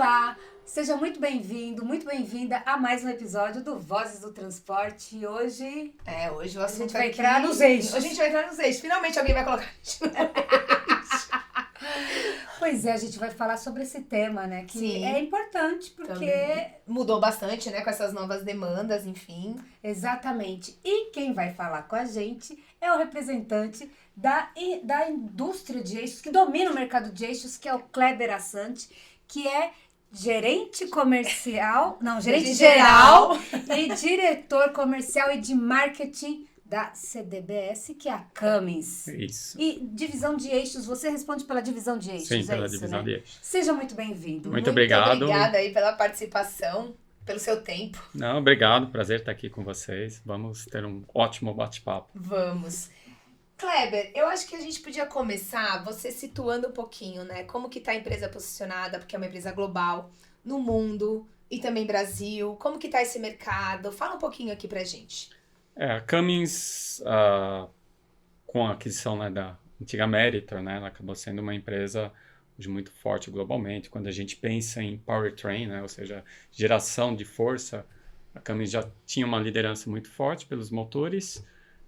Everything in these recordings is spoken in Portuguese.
Olá, seja muito bem-vindo, muito bem-vinda a mais um episódio do Vozes do Transporte. E hoje Hoje o a assunto gente vai aqui... entrar nos eixos. Hoje a gente vai entrar nos eixos. Finalmente alguém vai colocar a gente no eixo. Pois é, a gente vai falar sobre esse tema, né? Que Sim. é importante porque... Também. Mudou bastante, né? Com essas novas demandas, enfim. Exatamente. E quem vai falar com a gente é o representante da indústria de eixos, que domina o mercado de eixos, que é o Kleber Assante, que é gerente comercial, não, gerente geral e diretor comercial e de marketing da CDBS, que é a Cummins. Isso. E divisão de eixos, você responde pela divisão de eixos, Sim, pela isso, divisão né? de eixos. Seja muito bem-vindo. Muito obrigado. Obrigada aí pela participação, pelo seu tempo. Não, obrigado, prazer estar aqui com vocês. Vamos ter um ótimo bate-papo. Vamos. Kleber, eu acho que a gente podia começar você situando um pouquinho, né? Como que tá a empresa posicionada, porque é uma empresa global, no mundo e também Brasil. Como que tá esse mercado? Fala um pouquinho aqui pra gente. A Cummins, com a aquisição, né, da antiga Meritor, né, ela acabou sendo uma empresa hoje muito forte globalmente. Quando a gente pensa em powertrain, né, ou seja, geração de força, a Cummins já tinha uma liderança muito forte pelos motores.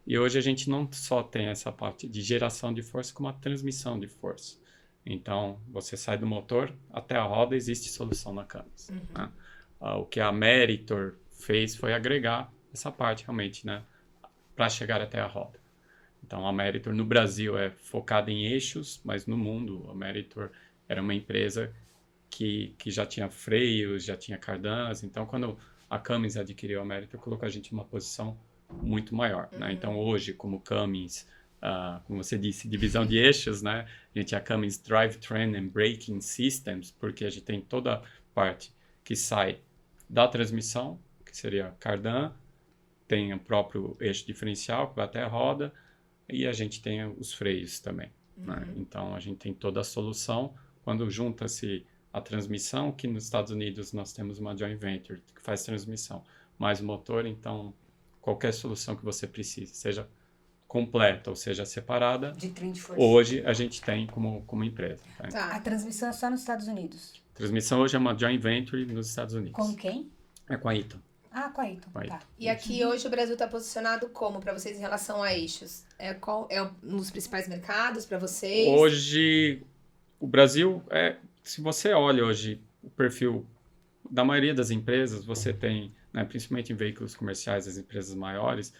E hoje a gente não só tem essa parte de geração de força, como a transmissão de força. Então, você sai do motor até a roda, existe solução na Cummins. Né? O que a Meritor fez foi agregar essa parte realmente, né, para chegar até a roda. Então, a Meritor no Brasil é focada em eixos, mas no mundo a Meritor era uma empresa que já tinha freios, já tinha cardans. Então, quando a Cummins adquiriu a Meritor, colocou a gente em uma posição muito maior, né? Então, hoje, como Cummins, como você disse, divisão de eixos, né? A gente é a Cummins Drivetrain and Braking Systems, porque a gente tem toda a parte que sai da transmissão, que seria cardan, tem o próprio eixo diferencial, que vai até a roda, e a gente tem os freios também, né? Então, a gente tem toda a solução. Quando junta-se a transmissão, que nos Estados Unidos nós temos uma joint venture que faz transmissão, mais o motor, então qualquer solução que você precise, seja completa ou seja separada, De trem de força. hoje a gente tem como empresa. Tá? Tá. A transmissão é só nos Estados Unidos. Transmissão hoje é uma joint venture nos Estados Unidos. Com quem? É com a Eaton. Ah, com a Eaton. Com a Tá. Eaton. E aqui hoje o Brasil está posicionado como para vocês em relação a eixos? É um dos principais mercados para vocês? Hoje, o Brasil, se você olha hoje o perfil da maioria das empresas, você tem, né, principalmente em veículos comerciais, as empresas maiores,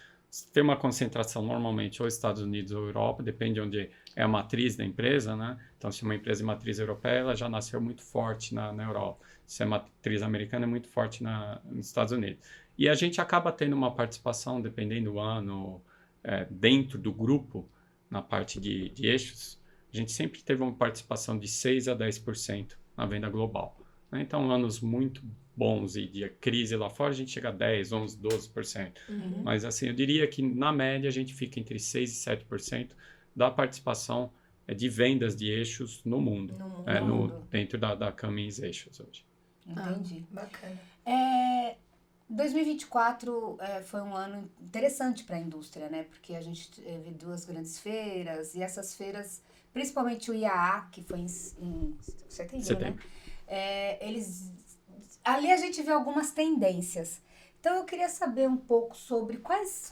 tem uma concentração normalmente ou Estados Unidos ou Europa, depende de onde é a matriz da empresa, né? Então, se é uma empresa de matriz europeia, ela já nasceu muito forte na Europa. Se é matriz americana, é muito forte nos Estados Unidos. E a gente acaba tendo uma participação, dependendo do ano, dentro do grupo, na parte de eixos, a gente sempre teve uma participação de 6% a 10% na venda global. Né? Então, anos muito bons e de crise lá fora, a gente chega a 10%, 11%, 12%. Mas, assim, eu diria que, na média, a gente fica entre 6% e 7% da participação de vendas de eixos no mundo. Dentro da Cummins Eixos hoje. Entendi. Bacana. 2024 foi um ano interessante para a indústria, né? Porque a gente teve 2 grandes feiras e essas feiras, principalmente o IAA, que foi em setembro, né? Ali a gente vê algumas tendências. Então eu queria saber um pouco sobre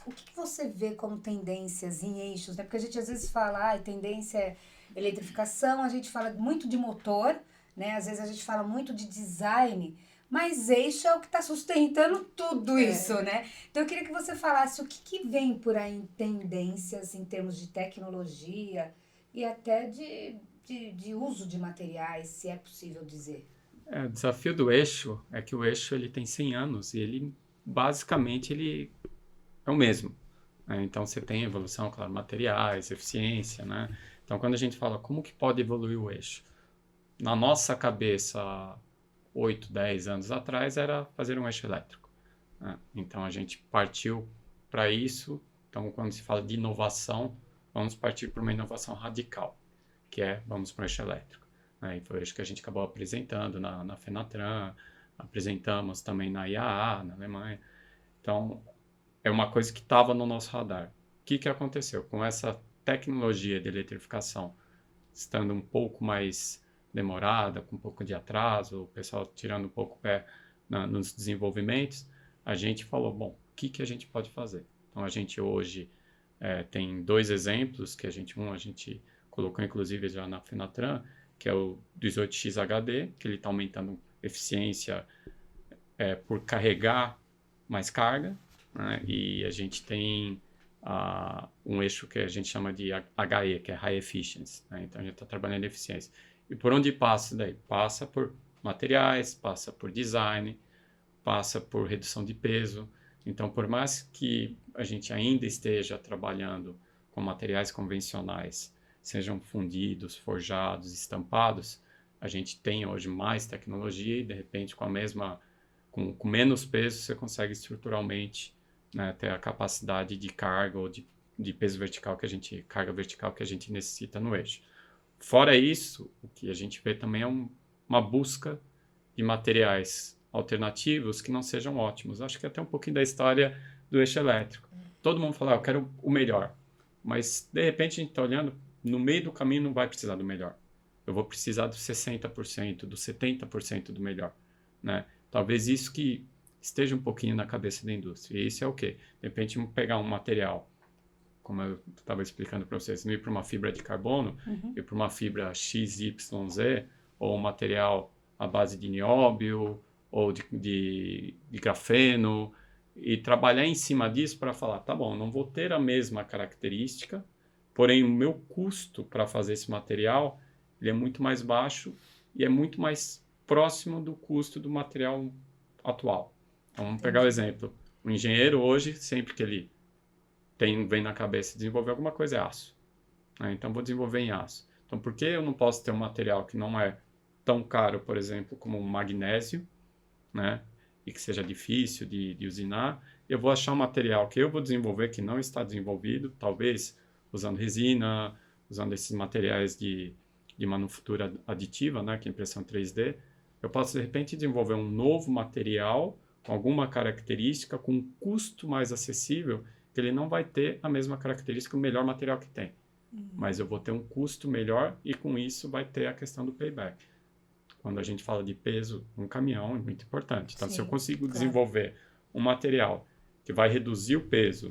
o que você vê como tendências em eixos, né? Porque a gente às vezes fala, tendência é eletrificação, a gente fala muito de motor, né? Às vezes a gente fala muito de design, mas eixo é o que está sustentando tudo isso, né? Então eu queria que você falasse o que vem por aí em tendências em termos de tecnologia e até de uso de materiais, se é possível dizer. O desafio do eixo é que o eixo ele tem 100 anos e ele, basicamente, ele é o mesmo. Né? Então, você tem evolução, claro, materiais, eficiência, né? Então, quando a gente fala como que pode evoluir o eixo, na nossa cabeça, 8, 10 anos atrás, era fazer um eixo elétrico. Né? Então, a gente partiu para isso. Então, quando se fala de inovação, vamos partir para uma inovação radical, que vamos para o eixo elétrico. E foi isso que a gente acabou apresentando na Fenatran, apresentamos também na IAA, na Alemanha. Então, é uma coisa que estava no nosso radar. O que aconteceu? Com essa tecnologia de eletrificação estando um pouco mais demorada, com um pouco de atraso, o pessoal tirando um pouco o pé nos desenvolvimentos, a gente falou, bom, o que a gente pode fazer? Então, a gente hoje tem 2 exemplos que a gente colocou, inclusive, já na Fenatran, que é o 18X HD, que ele está aumentando eficiência por carregar mais carga, né? E a gente tem um eixo que a gente chama de HE, que é High Efficiency, né? Então, a gente está trabalhando em eficiência. E por onde passa daí? Passa por materiais, passa por design, passa por redução de peso. Então, por mais que a gente ainda esteja trabalhando com materiais convencionais, sejam fundidos, forjados, estampados, a gente tem hoje mais tecnologia e, de repente, com menos peso, você consegue estruturalmente, né, ter a capacidade de carga ou de peso vertical carga vertical que a gente necessita no eixo. Fora isso, o que a gente vê também é uma busca de materiais alternativos que não sejam ótimos. Acho que é até um pouquinho da história do eixo elétrico. Todo mundo fala, eu quero o melhor. Mas, de repente, a gente está olhando, no meio do caminho não vai precisar do melhor. Eu vou precisar dos 60%, dos 70% do melhor, né? Talvez isso que esteja um pouquinho na cabeça da indústria. E isso é o quê? De repente, pegar um material, como eu estava explicando para vocês, não ir para uma fibra de carbono, ir para uma fibra XYZ, ou um material à base de nióbio, ou de grafeno, e trabalhar em cima disso para falar, tá bom, não vou ter a mesma característica, porém o meu custo para fazer esse material ele é muito mais baixo e é muito mais próximo do custo do material atual. Então, vamos pegar o exemplo. O engenheiro hoje, sempre que ele vem na cabeça desenvolver alguma coisa, é aço. Né? Então, vou desenvolver em aço. Então, por que eu não posso ter um material que não é tão caro, por exemplo, como o magnésio, né? E que seja difícil de usinar? Eu vou achar um material que eu vou desenvolver que não está desenvolvido, talvez usando resina, usando esses materiais de manufatura aditiva, né? Que é impressão 3D. Eu posso, de repente, desenvolver um novo material com alguma característica, com um custo mais acessível, que ele não vai ter a mesma característica, o melhor material que tem. Mas eu vou ter um custo melhor e, com isso, vai ter a questão do payback. Quando a gente fala de peso, um caminhão é muito importante. Então, se eu consigo desenvolver um material que vai reduzir o peso,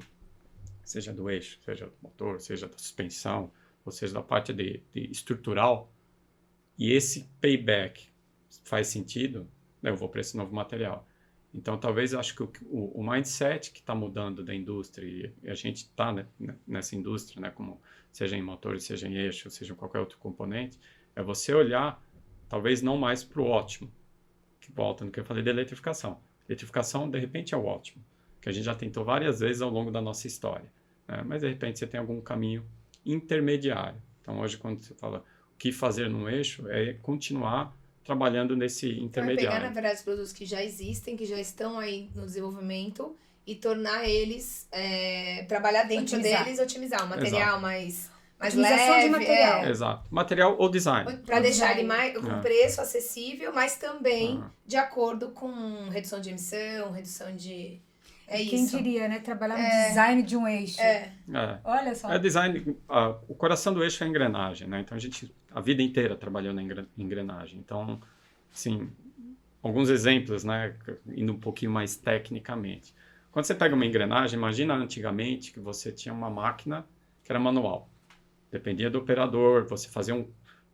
seja do eixo, seja do motor, seja da suspensão, ou seja da parte de estrutural, e esse payback faz sentido, eu vou para esse novo material. Então, talvez eu acho que o mindset que está mudando da indústria, e a gente está, né, nessa indústria, né, como seja em motor, seja em eixo, seja em qualquer outro componente, é você olhar, talvez não mais para o ótimo, que volta no que eu falei da eletrificação. Eletrificação, de repente, é o ótimo, que a gente já tentou várias vezes ao longo da nossa história. Né? Mas, de repente, você tem algum caminho intermediário. Então, hoje, quando você fala o que fazer no eixo, é continuar trabalhando nesse intermediário. Pegar, na verdade, os produtos que já existem, que já estão aí no desenvolvimento e tornar eles, trabalhar dentro deles, otimizar o material mais leve. De material. Exato. Material ou design. Para deixar ele com preço acessível, mas também de acordo com redução de emissão, redução de... Quem diria, né? Trabalhar no design de um eixo. Olha só. Design, o coração do eixo é a engrenagem, né? Então, a gente, a vida inteira trabalhou na engrenagem. Então, assim, alguns exemplos, né? Indo um pouquinho mais tecnicamente. Quando você pega uma engrenagem, imagina antigamente que você tinha uma máquina que era manual. Dependia do operador, você fazia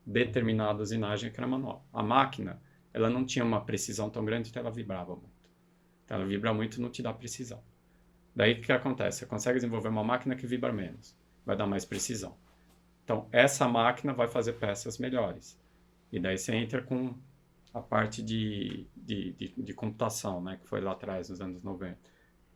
determinada usinagem que era manual. A máquina, ela não tinha uma precisão tão grande, então ela vibrava muito. Ela vibra muito e não te dá precisão. Daí o que acontece? Você consegue desenvolver uma máquina que vibra menos, vai dar mais precisão. Então, essa máquina vai fazer peças melhores. E daí você entra com a parte de computação, né, que foi lá atrás, nos anos 90.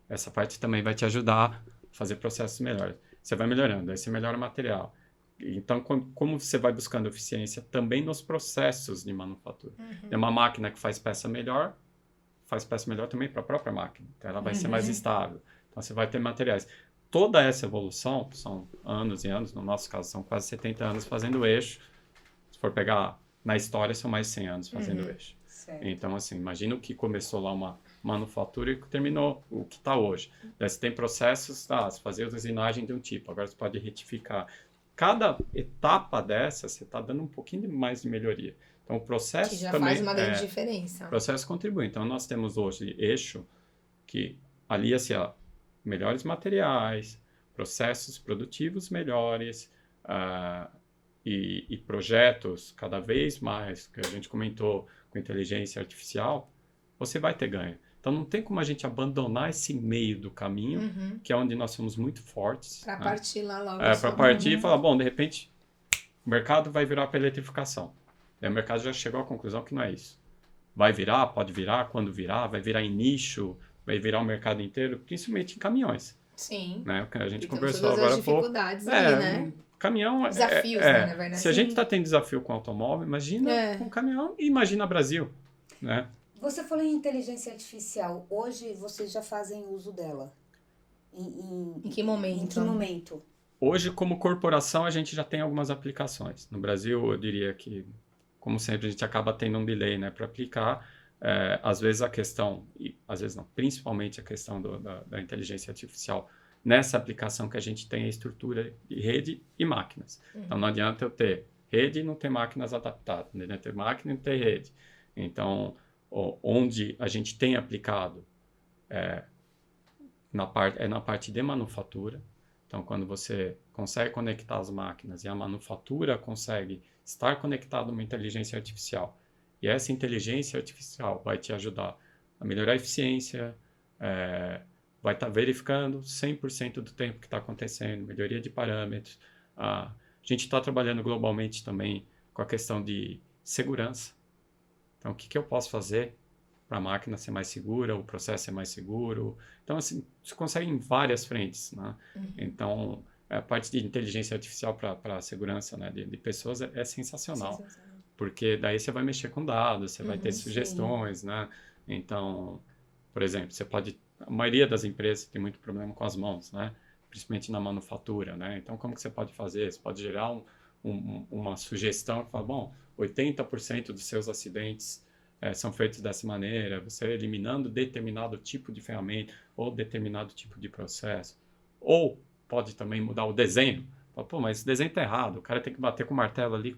Essa parte também vai te ajudar a fazer processos melhores. Você vai melhorando, aí você melhora o material. Então, como você vai buscando eficiência também nos processos de manufatura. É uma máquina que faz peça melhor também para a própria máquina. Então, ela vai ser mais estável. Então, você vai ter materiais. Toda essa evolução, são anos e anos, no nosso caso, são quase 70 anos fazendo eixo. Se for pegar na história, são mais 100 anos fazendo eixo. Certo. Então, assim, imagina o que começou lá uma manufatura e terminou o que está hoje. Daí você tem processos, você fazia a usinagem de um tipo, agora você pode retificar. Cada etapa dessa, você está dando um pouquinho mais de melhoria. Então, o processo Que já também faz uma grande diferença. O processo contribui. Então, nós temos hoje eixo que alia-se a melhores materiais, processos produtivos melhores, e projetos cada vez mais, que a gente comentou com inteligência artificial, você vai ter ganho. Então, não tem como a gente abandonar esse meio do caminho, que é onde nós somos muito fortes. Para partir lá logo. Para partir e falar, bom, de repente, o mercado vai virar para eletrificação. Aí o mercado já chegou à conclusão que não é isso. Vai virar, pode virar, quando virar, vai virar em nicho, vai virar o mercado inteiro, principalmente em caminhões. Sim. Né? O que a gente Então, conversou todas agora as dificuldades ali, né? Caminhão Desafios, né, na verdade. Se a gente está tendo desafio com automóvel, imagina com caminhão e imagina Brasil, né? Você falou em inteligência artificial. Hoje vocês já fazem uso dela? Em que momento? Em que momento? Hoje, como corporação, a gente já tem algumas aplicações. No Brasil, eu diria que, como sempre, a gente acaba tendo um delay, né, para aplicar. Às vezes a questão, e às vezes não, principalmente a questão da inteligência artificial, nessa aplicação que a gente tem a estrutura de rede e máquinas. Então, não adianta eu ter rede e não ter máquinas adaptadas, não adianta ter máquina e não ter rede. Então, onde a gente tem aplicado na parte de manufatura. Então, quando você consegue conectar as máquinas e a manufatura consegue estar conectada a uma inteligência artificial, e essa inteligência artificial vai te ajudar a melhorar a eficiência, vai estar verificando 100% do tempo que está acontecendo, melhoria de parâmetros. A gente está trabalhando globalmente também com a questão de segurança. Então, o que eu posso fazer para a máquina ser mais segura, o processo ser mais seguro? Então, assim, você consegue em várias frentes, né? Então, a parte de inteligência artificial para a segurança, né, de pessoas é sensacional. Porque daí você vai mexer com dados, você vai ter sugestões, né? Então, por exemplo, a maioria das empresas tem muito problema com as mãos, né? Principalmente na manufatura, né? Então, como que você pode fazer? Você pode gerar uma sugestão que fala, bom, 80% dos seus acidentes são feitos dessa maneira, você eliminando determinado tipo de ferramenta ou determinado tipo de processo. Ou pode também mudar o desenho. Pô, mas esse desenho está errado, o cara tem que bater com o martelo ali.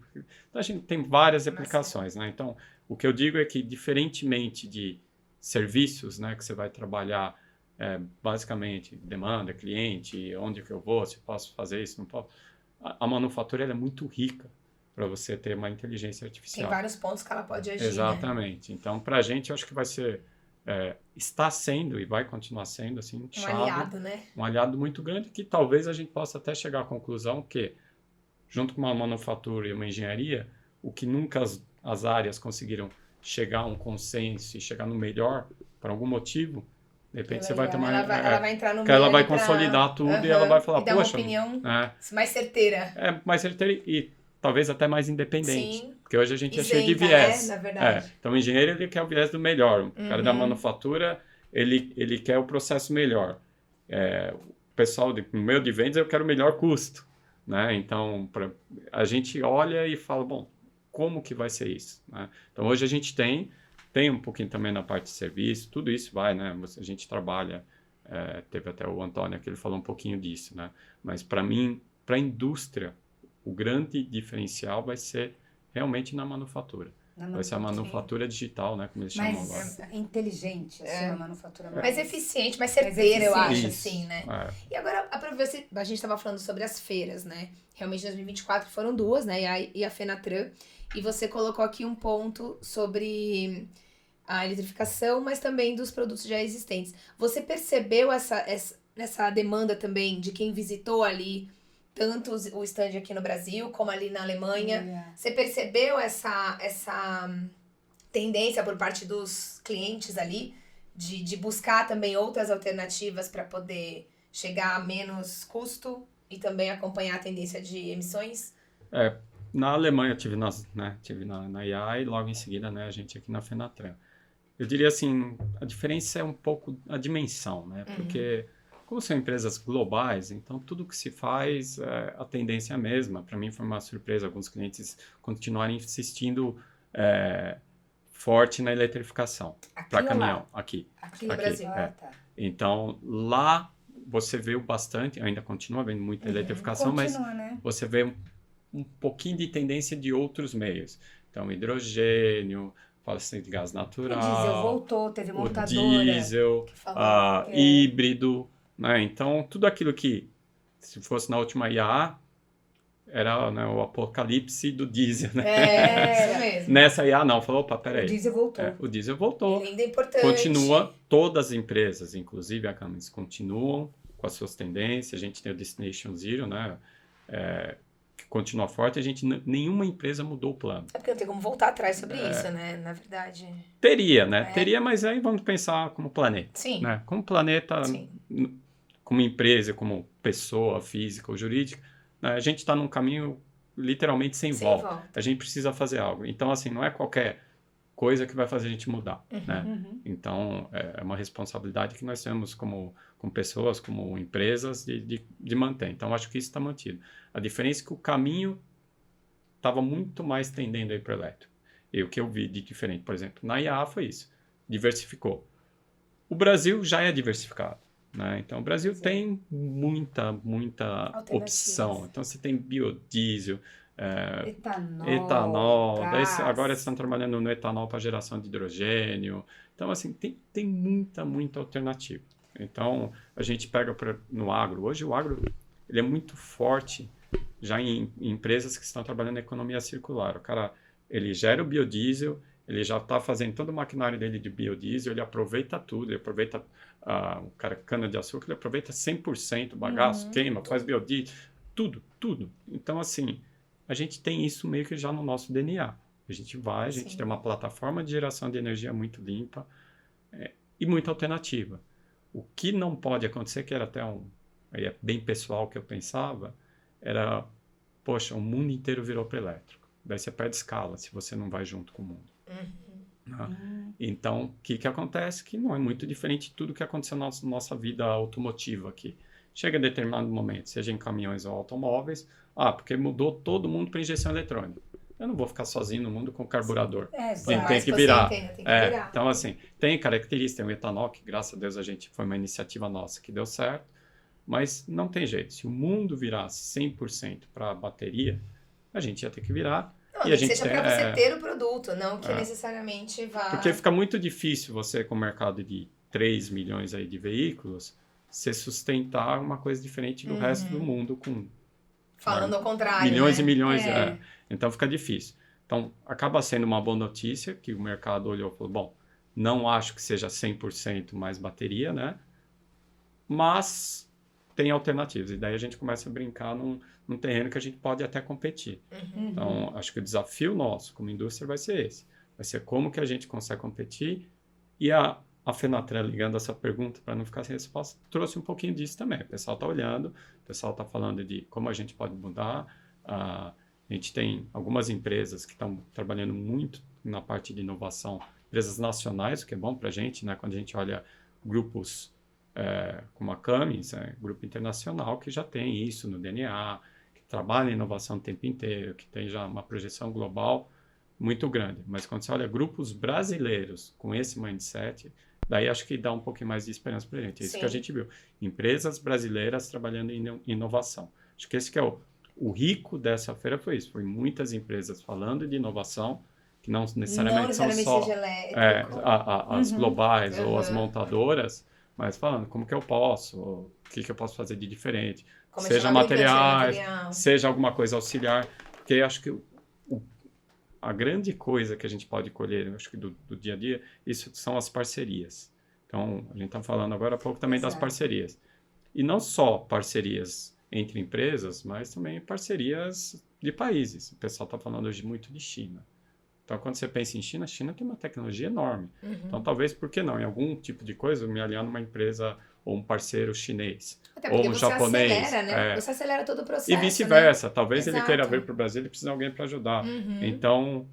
Então, a gente tem várias aplicações, né? Então, o que eu digo é que, diferentemente de serviços, né, que você vai trabalhar basicamente demanda, cliente, onde que eu vou, se posso fazer isso, não posso. A manufatura ela é muito rica para você ter uma inteligência artificial. Tem vários pontos que ela pode agir. Exatamente. Né? Então, para a gente, eu acho que vai ser, está sendo e vai continuar sendo assim, um aliado, né? Um aliado muito grande que talvez a gente possa até chegar à conclusão que, junto com uma manufatura e uma engenharia, o que nunca as áreas conseguiram chegar a um consenso e chegar no melhor, por algum motivo, de repente você vai ter uma... Ela vai entrar no meio, ela vai consolidar tudo e ela vai falar, dar poxa... uma opinião mais certeira. Mais certeira e talvez até mais independente. Sim. Porque hoje a gente é cheio de viés. Na verdade. Então, o engenheiro, ele quer o viés do melhor. O cara da manufatura, ele quer o processo melhor. O pessoal no meio de vendas, eu quero o melhor custo. Né? Então, a gente olha e fala, bom, como que vai ser isso? Né? Então, hoje a gente tem um pouquinho também na parte de serviço, tudo isso vai, né? A gente trabalha, teve até o Antônio que ele falou um pouquinho disso, né? Mas para mim, para a indústria, o grande diferencial vai ser realmente na manufatura. Vai ser a manufatura digital, né? Como eles chamam agora. Mais inteligente, assim, a manufatura. Mais eficiente, mais certeira, eu acho, isso. assim, né? E agora, a gente estava falando sobre as feiras, né? Realmente, em 2024 foram duas, né? E a Fenatran. E você colocou aqui um ponto sobre a eletrificação, mas também dos produtos já existentes. Você percebeu essa demanda também de quem visitou ali, tanto o stand aqui no Brasil, como ali na Alemanha? Você percebeu essa tendência por parte dos clientes ali, de buscar também outras alternativas para poder chegar a menos custo e também acompanhar a tendência de emissões? Na Alemanha eu tive na IA e logo em seguida, né, a gente aqui na Fenatran. Eu diria assim, a diferença é um pouco a dimensão, né? Porque como são empresas globais, então tudo que se faz, a tendência é a mesma. Para mim foi uma surpresa alguns clientes continuarem insistindo forte na eletrificação para caminhão. Aqui no Brasil. Tá. Então, lá você vê bastante, ainda continua vendo muita eletrificação, mas né? você vê um pouquinho de tendência de outros meios. Então, hidrogênio, fala-se de gás O natural. diesel voltou, teve O montadora diesel, que falou que híbrido, né? Então, tudo aquilo que, se fosse na última IAA, era, né, o apocalipse do diesel, né? Isso mesmo. Nessa IAA não, falou, opa, o peraí. diesel voltou. O diesel voltou. Ele ainda é importante. Continua, todas as empresas, inclusive a Cummins, continuam com as suas tendências. A gente tem o Destination Zero, né? Que continua forte. Nenhuma empresa mudou o plano. É porque não tem como voltar atrás sobre isso, né? Na verdade. Teria, né? Teria, mas aí vamos pensar como planeta. Sim. Né? Como planeta, Sim. como empresa, como pessoa física ou jurídica, né? A gente está num caminho literalmente sem volta. A gente precisa fazer algo. Então, assim, não é qualquer coisa que vai fazer a gente mudar, né? Então, é uma responsabilidade que nós temos como pessoas, como empresas, de manter. Então, acho que isso está mantido. A diferença é que o caminho estava muito mais tendendo aí para o elétrico. E o que eu vi de diferente, por exemplo, na IAA foi isso. Diversificou. O Brasil já é diversificado, né? Então, o Brasil tem muita opção. Então, você tem biodiesel, etanol. Daí, agora estão trabalhando no etanol para geração de hidrogênio. Então, assim, tem muita alternativa. Então, a gente pega no agro. Hoje, o agro ele é muito forte já em empresas que estão trabalhando na economia circular. O cara, ele gera o biodiesel, ele já está fazendo todo o maquinário dele de biodiesel, ele aproveita tudo, ele aproveita o cara cana-de-açúcar, ele aproveita 100% o bagaço, queima, faz biodiesel, tudo. Então, assim, a gente tem isso meio que já no nosso DNA. A gente tem uma plataforma de geração de energia muito limpa e muita alternativa. O que não pode acontecer, que era até aí é bem pessoal que eu pensava, era, poxa, o mundo inteiro virou para elétrico. Daí você perde escala se você não vai junto com o mundo. Então, o que acontece? Que não é muito diferente de tudo que aconteceu na nossa vida automotiva aqui. Chega a determinado momento, seja em caminhões ou automóveis, porque mudou todo mundo para injeção eletrônica. Eu não vou ficar sozinho no mundo com carburador. Tem que virar. Então, assim, tem características, tem o etanol, que graças a Deus foi uma iniciativa nossa que deu certo, mas não tem jeito. Se o mundo virasse 100% para bateria, a gente ia ter que virar. Não, e seja para você ter o produto, não que necessariamente vá... Porque fica muito difícil você, com o mercado de 3 milhões aí de veículos, você sustentar uma coisa diferente do resto do mundo com... Falando ao contrário, milhões e milhões, Então fica difícil. Então acaba sendo uma boa notícia que o mercado olhou e falou, bom, não acho que seja 100% mais bateria, né? Mas tem alternativas. E daí a gente começa a brincar num terreno que a gente pode até competir. Então acho que o desafio nosso como indústria vai ser esse. Vai ser como que a gente consegue competir. E a Fenatran, ligando essa pergunta para não ficar sem resposta, trouxe um pouquinho disso também. O pessoal está olhando, o pessoal está falando de como a gente pode mudar. A gente tem algumas empresas que estão trabalhando muito na parte de inovação, empresas nacionais, o que é bom para a gente, né? Quando a gente olha grupos como a Cummins, grupo internacional, que já tem isso no DNA, que trabalha em inovação o tempo inteiro, que tem já uma projeção global muito grande. Mas quando você olha grupos brasileiros com esse mindset, daí acho que dá um pouquinho mais de esperança para a gente. É isso que a gente viu. Empresas brasileiras trabalhando em inovação. Acho que esse que é o rico dessa feira foi isso. Foi muitas empresas falando de inovação, que não necessariamente são só as globais ou as montadoras, mas falando como que eu posso, o que eu posso fazer de diferente. Como seja materiais, seja alguma coisa auxiliar. Porque eu acho que a grande coisa que a gente pode colher, acho que do dia a dia, isso são as parcerias. Então, a gente está falando agora há pouco também das parcerias. E não só parcerias entre empresas, mas também parcerias de países. O pessoal está falando hoje muito de China. Então, quando você pensa em China, a China tem uma tecnologia enorme. Então, talvez, por que não? Em algum tipo de coisa, eu me aliar numa empresa ou um parceiro chinês, ou um japonês. Acelera, né? Você acelera todo o processo. E vice-versa. Né? Talvez ele queira vir para o Brasil, ele precisa de alguém para ajudar. Então,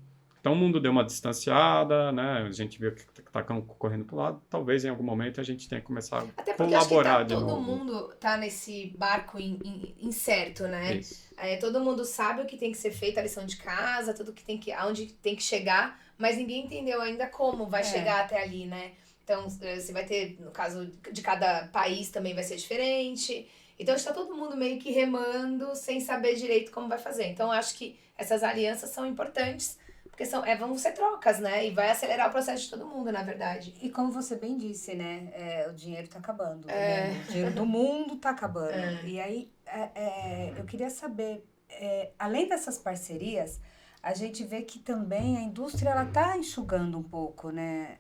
o mundo deu uma distanciada, né? A gente viu que está correndo para o lado. Talvez, em algum momento, a gente tenha que começar a colaborar de novo. Todo mundo está nesse barco incerto, né? Todo mundo sabe o que tem que ser feito, a lição de casa, aonde tem que chegar, mas ninguém entendeu ainda como vai chegar até ali, né? Então, você vai ter, no caso de cada país também vai ser diferente. Então, está todo mundo meio que remando, sem saber direito como vai fazer. Então, acho que essas alianças são importantes Porque vão ser trocas, né? E vai acelerar o processo de todo mundo, na verdade. E como você bem disse, né? O dinheiro tá acabando. Né? O dinheiro do mundo tá acabando. E aí, eu queria saber, além dessas parcerias, a gente vê que também a indústria, ela tá enxugando um pouco, né?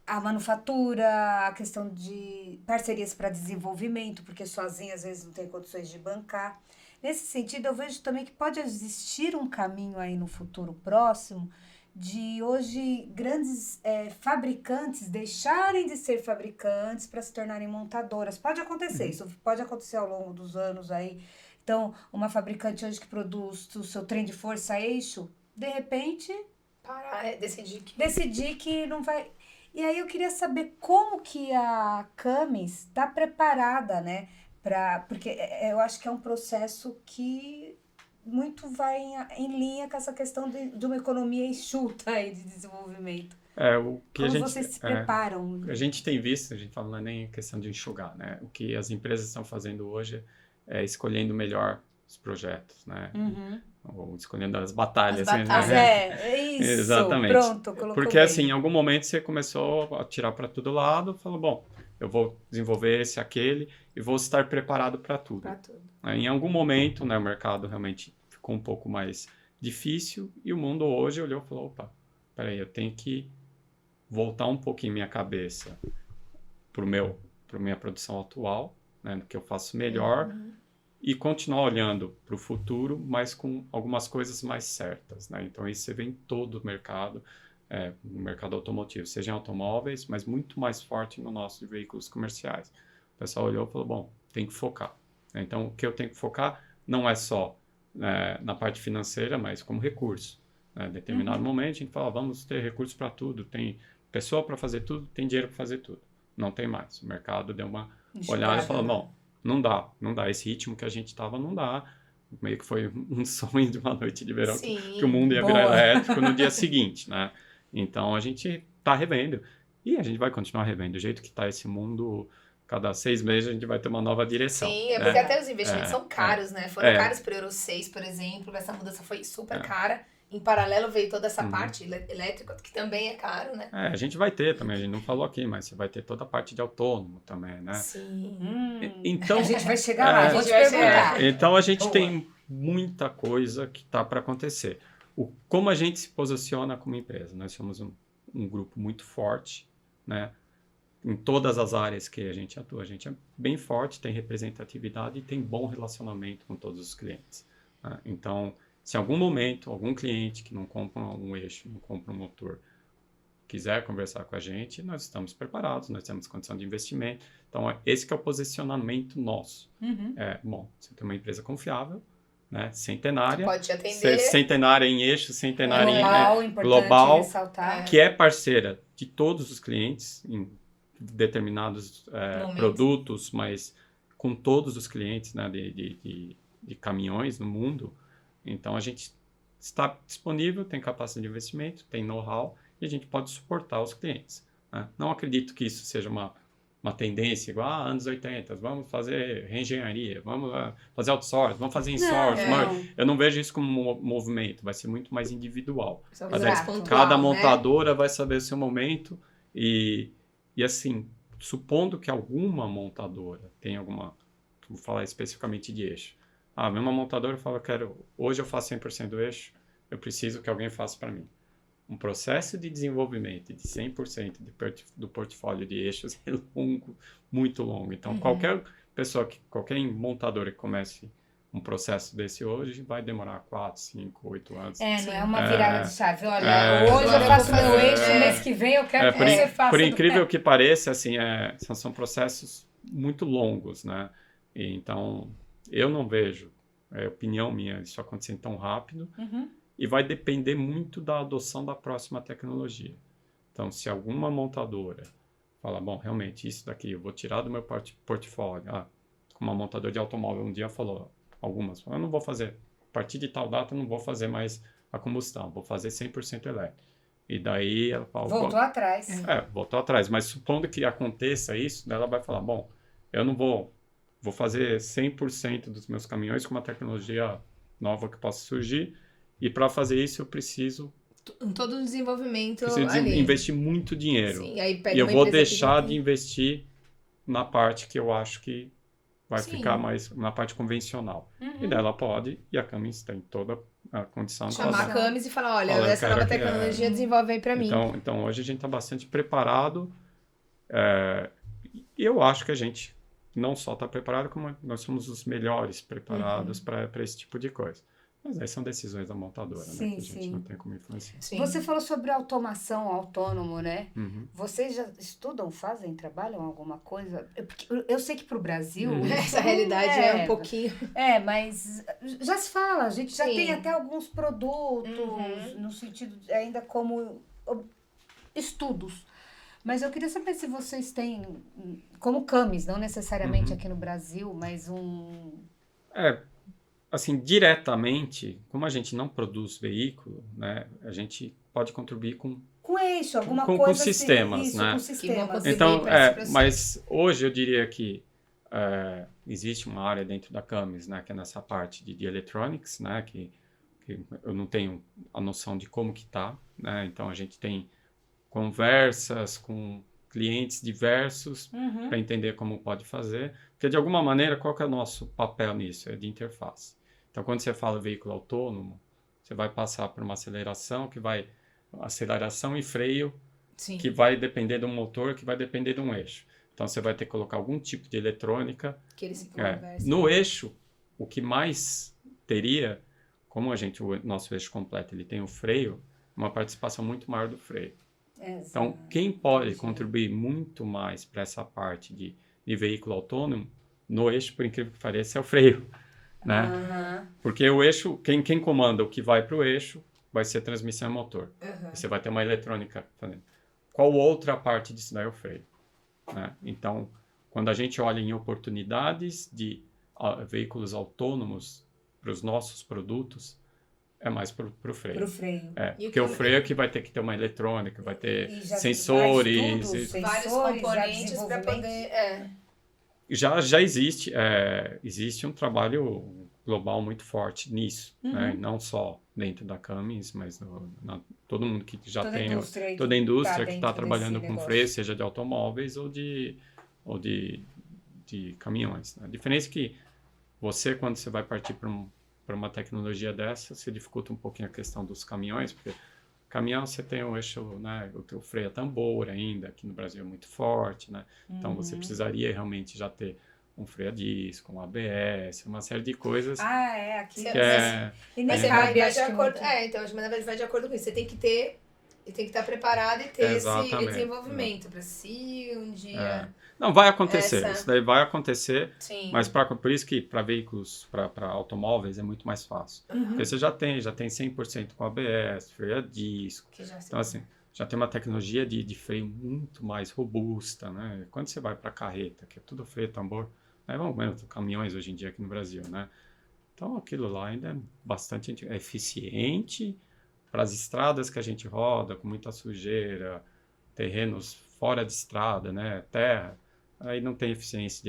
A manufatura, a questão de parcerias para desenvolvimento, porque sozinha às vezes não tem condições de bancar. Nesse sentido, eu vejo também que pode existir um caminho aí no futuro próximo de hoje grandes fabricantes deixarem de ser fabricantes para se tornarem montadoras. Pode acontecer, isso pode acontecer ao longo dos anos aí. Então, uma fabricante hoje que produz o seu trem de força eixo, de repente... decidir que não vai... E aí eu queria saber como que a Camis está preparada, né? Porque eu acho que é um processo que muito vai em linha com essa questão de uma economia enxuta aí de desenvolvimento. Como vocês se preparam? A gente tem visto, a gente fala, não é nem questão de enxugar, né? O que as empresas estão fazendo hoje é escolhendo melhor os projetos, né? Ou escolhendo as batalhas. Isso. Exatamente. Pronto, colocou porque bem. assim, em algum momento você começou a tirar para todo lado, falou, bom, eu vou desenvolver esse, aquele, e vou estar preparado para tudo. Em algum momento, né, o mercado realmente ficou um pouco mais difícil, e o mundo hoje olhou e falou, opa, peraí, eu tenho que voltar um pouquinho minha cabeça para minha produção atual, né, do que eu faço melhor, e continuar olhando para o futuro, mas com algumas coisas mais certas, né? Então, isso você vê em todo o mercado, no mercado automotivo, seja em automóveis, mas muito mais forte no nosso de veículos comerciais. O pessoal olhou e falou, bom, tem que focar. Então, o que eu tenho que focar não é só na parte financeira, mas como recurso. Em determinado momento, a gente fala, vamos ter recursos para tudo, tem pessoa para fazer tudo, tem dinheiro para fazer tudo. Não tem mais. O mercado deu uma olhada e falou, bom, não dá. Esse ritmo que a gente estava não dá. Meio que foi um sonho de uma noite de verão que o mundo ia virar elétrico no dia seguinte, né? Então, a gente está revendo. E a gente vai continuar revendo. Do jeito que está esse mundo, cada 6 meses a gente vai ter uma nova direção. Sim, porque até os investimentos são caros, né? Foram caros para o Euro 6, por exemplo. Essa mudança foi super cara. Em paralelo veio toda essa parte elétrica, que também é caro, né? A gente vai ter também, a gente não falou aqui, mas você vai ter toda a parte de autônomo também, né? Sim. Então, a gente vai chegar lá, vou te perguntar. Então, a gente tem muita coisa que está para acontecer. Como a gente se posiciona como empresa? Nós somos um grupo muito forte, né? Em todas as áreas que a gente atua. A gente é bem forte, tem representatividade e tem bom relacionamento com todos os clientes, né? Então, se em algum momento, algum cliente que não compra um eixo, não compra um motor, quiser conversar com a gente, nós estamos preparados, nós temos condição de investimento. Então, esse que é o posicionamento nosso. Bom, você tem uma empresa confiável, né, centenária. Pode te atender. Centenária em eixo, centenária em global, que é parceira de todos os clientes em determinados produtos, mas com todos os clientes, né, de caminhões no mundo. Então, a gente está disponível, tem capacidade de investimento, tem know-how e a gente pode suportar os clientes, né? Não acredito que isso seja uma tendência igual anos 80, vamos fazer reengenharia, vamos fazer outsourcing, vamos fazer insourcing. Eu não vejo isso como um movimento, vai ser muito mais individual. Cada montadora vai saber o seu momento e assim, supondo que alguma montadora tem alguma, vou falar especificamente de eixo, a mesma montadora fala, hoje eu faço 100% do eixo, eu preciso que alguém faça para mim. Um processo de desenvolvimento de 100% do portfólio de eixos é longo, muito longo. Então, qualquer montadora que comece um processo desse hoje vai demorar 4, 5, 8 anos. Não é uma virada de chave. Olha, hoje eu faço meu eixo, mês que vem eu quero que você faça. Por incrível que pareça, assim, são processos muito longos, né? Então, eu não vejo, opinião minha, isso acontecendo tão rápido. E vai depender muito da adoção da próxima tecnologia. Então, se alguma montadora fala, bom, realmente, isso daqui eu vou tirar do meu portfólio. Uma montadora de automóvel um dia falou, eu não vou fazer, a partir de tal data, eu não vou fazer mais a combustão, vou fazer 100% elétrico. E daí ela fala... Voltou atrás. Voltou atrás. Mas supondo que aconteça isso, ela vai falar, bom, eu não vou fazer 100% dos meus caminhões com uma tecnologia nova que possa surgir, E para fazer isso eu preciso Todo o desenvolvimento preciso ali. investir muito dinheiro. Sim, aí pega E eu uma vou empresa que já deixar tem- de investir na parte que eu acho que vai Sim. ficar mais na parte convencional. E daí ela pode, e a Cummins tem toda a condição de Chamar a fazer. Camis e falar, olha, Fala, eu essa quero nova que- tecnologia desenvolve aí pra mim. Então hoje a gente está bastante preparado. E eu acho que a gente não só está preparado, como nós somos os melhores preparados para esse tipo de coisa. Mas aí são decisões da montadora, né? Sim, Que a gente sim. não tem como influenciar. Sim. Você falou sobre automação autônomo, né? Uhum. Vocês já estudam, fazem, trabalham alguma coisa? Porque eu sei que para o Brasil... Essa realidade é um pouquinho... mas já se fala, a gente já Sim. tem até alguns produtos, Uhum. no sentido ainda como estudos. Mas eu queria saber se vocês têm, como Camis, não necessariamente aqui no Brasil, mas Assim, diretamente, como a gente não produz veículo, né? A gente pode contribuir com eixo, alguma com coisa sistemas, assim, né? com Que vão sistemas. contribuir Então, para esse processo. mas hoje eu diria que existe uma área dentro da Cummins, né, que é nessa parte de electronics, né, que eu não tenho a noção de como que tá, né? Então a gente tem conversas com clientes diversos para entender como pode fazer, porque de alguma maneira qual que é o nosso papel nisso? É de interface. Então quando você fala veículo autônomo, você vai passar por uma aceleração e freio Sim. que vai depender do motor, que vai depender de um eixo. Então você vai ter que colocar algum tipo de eletrônica. Que eles se conversam. No eixo, o que mais teria, como o nosso eixo completo ele tem o freio, uma participação muito maior do freio. Então, quem pode contribuir muito mais para essa parte de veículo autônomo, no eixo, por incrível que pareça, é o freio. Né? Porque o eixo, quem comanda o que vai para o eixo, vai ser transmissão e motor. Você vai ter uma eletrônica fazendo. Qual outra parte disso daí é o freio? Né? Então, quando a gente olha em oportunidades de veículos autônomos para os nossos produtos, é mais para o freio. Pro freio. Porque o freio é que vai ter que ter uma eletrônica, vai ter E já sensores. faz tudo, Vários sensores, componentes para desenvolvimento. poder... Já existe um trabalho global muito forte nisso, né? Não só dentro da Cummins, mas todo mundo que já Toda tem, indústria toda a indústria que está dentro trabalhando desse com negócio. freio, seja de automóveis ou de caminhões. Né? A diferença é que você, quando você vai partir para uma tecnologia dessa, você dificulta um pouquinho a questão dos caminhões, porque caminhão você tem o eixo, né, o freio a tambor ainda, aqui no Brasil é muito forte, né? Então você precisaria realmente já ter um freio a disco, um ABS, uma série de coisas. Aqui. Que E Mas nem você vai cabe, de acho que acordo... muito. então, mas vai de acordo com isso. Você tem que ter... E tem que estar preparado e ter esse Exatamente. desenvolvimento para se um dia... Não, vai acontecer. Essa- Isso daí vai acontecer. Sim. Mas por isso que para veículos, para automóveis é muito mais fácil. Porque você já tem 100% com ABS, freio a disco. Que já Então, assim, já tem uma tecnologia de freio muito mais robusta, né? Quando você vai para carreta, que é tudo freio a tambor, vamos ver, caminhões hoje em dia aqui no Brasil, né? Então, aquilo lá ainda é bastante eficiente para as estradas que a gente roda, com muita sujeira, terrenos fora de estrada, né? Terra, aí não tem eficiência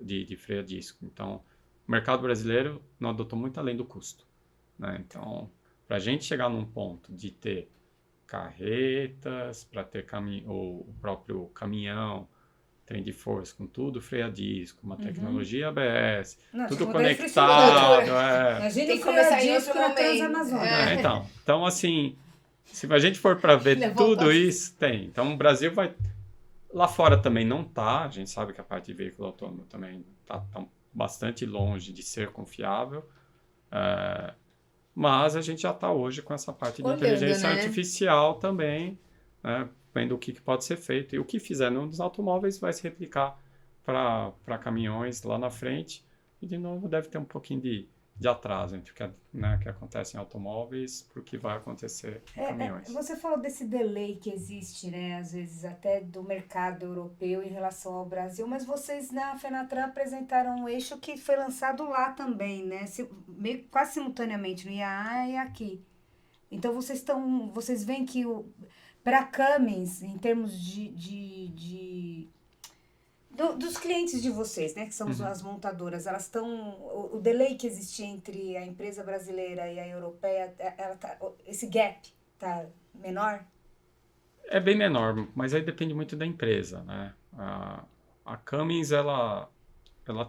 de freio a disco. Então, o mercado brasileiro não adotou muito além do custo, né? Então, para a gente chegar num ponto de ter carretas, para ter o próprio caminhão, trem de força com tudo, freio a disco, uma tecnologia ABS, Não, tudo tipo, conectado. Imagina Tem o que freio começar a em disco outro na momento. Transamazônica. Então, assim, se a gente for para ver Ainda tudo volta. isso, tem. Então, o Brasil vai... Lá fora também não tá. A gente sabe que a parte de veículo autônomo também tá bastante longe de ser confiável. Mas a gente já está hoje com essa parte de Olhando, inteligência né? artificial também, né? Vendo o que pode ser feito. E o que fizer nos automóveis vai se replicar para caminhões lá na frente. E, de novo, deve ter um pouquinho de atraso entre o que acontece em automóveis para o que vai acontecer em caminhões. Você falou desse delay que existe, né? Às vezes até do mercado europeu em relação ao Brasil, mas vocês na Fenatran apresentaram um eixo que foi lançado lá também, né? Meio quase simultaneamente no IAA e aqui. Então vocês veem que para Cummins, em termos de Dos clientes de vocês, né, que são as montadoras, elas estão... O delay que existe entre a empresa brasileira e a europeia, esse gap tá menor? É bem menor, mas aí depende muito da empresa, né? A Cummins, ela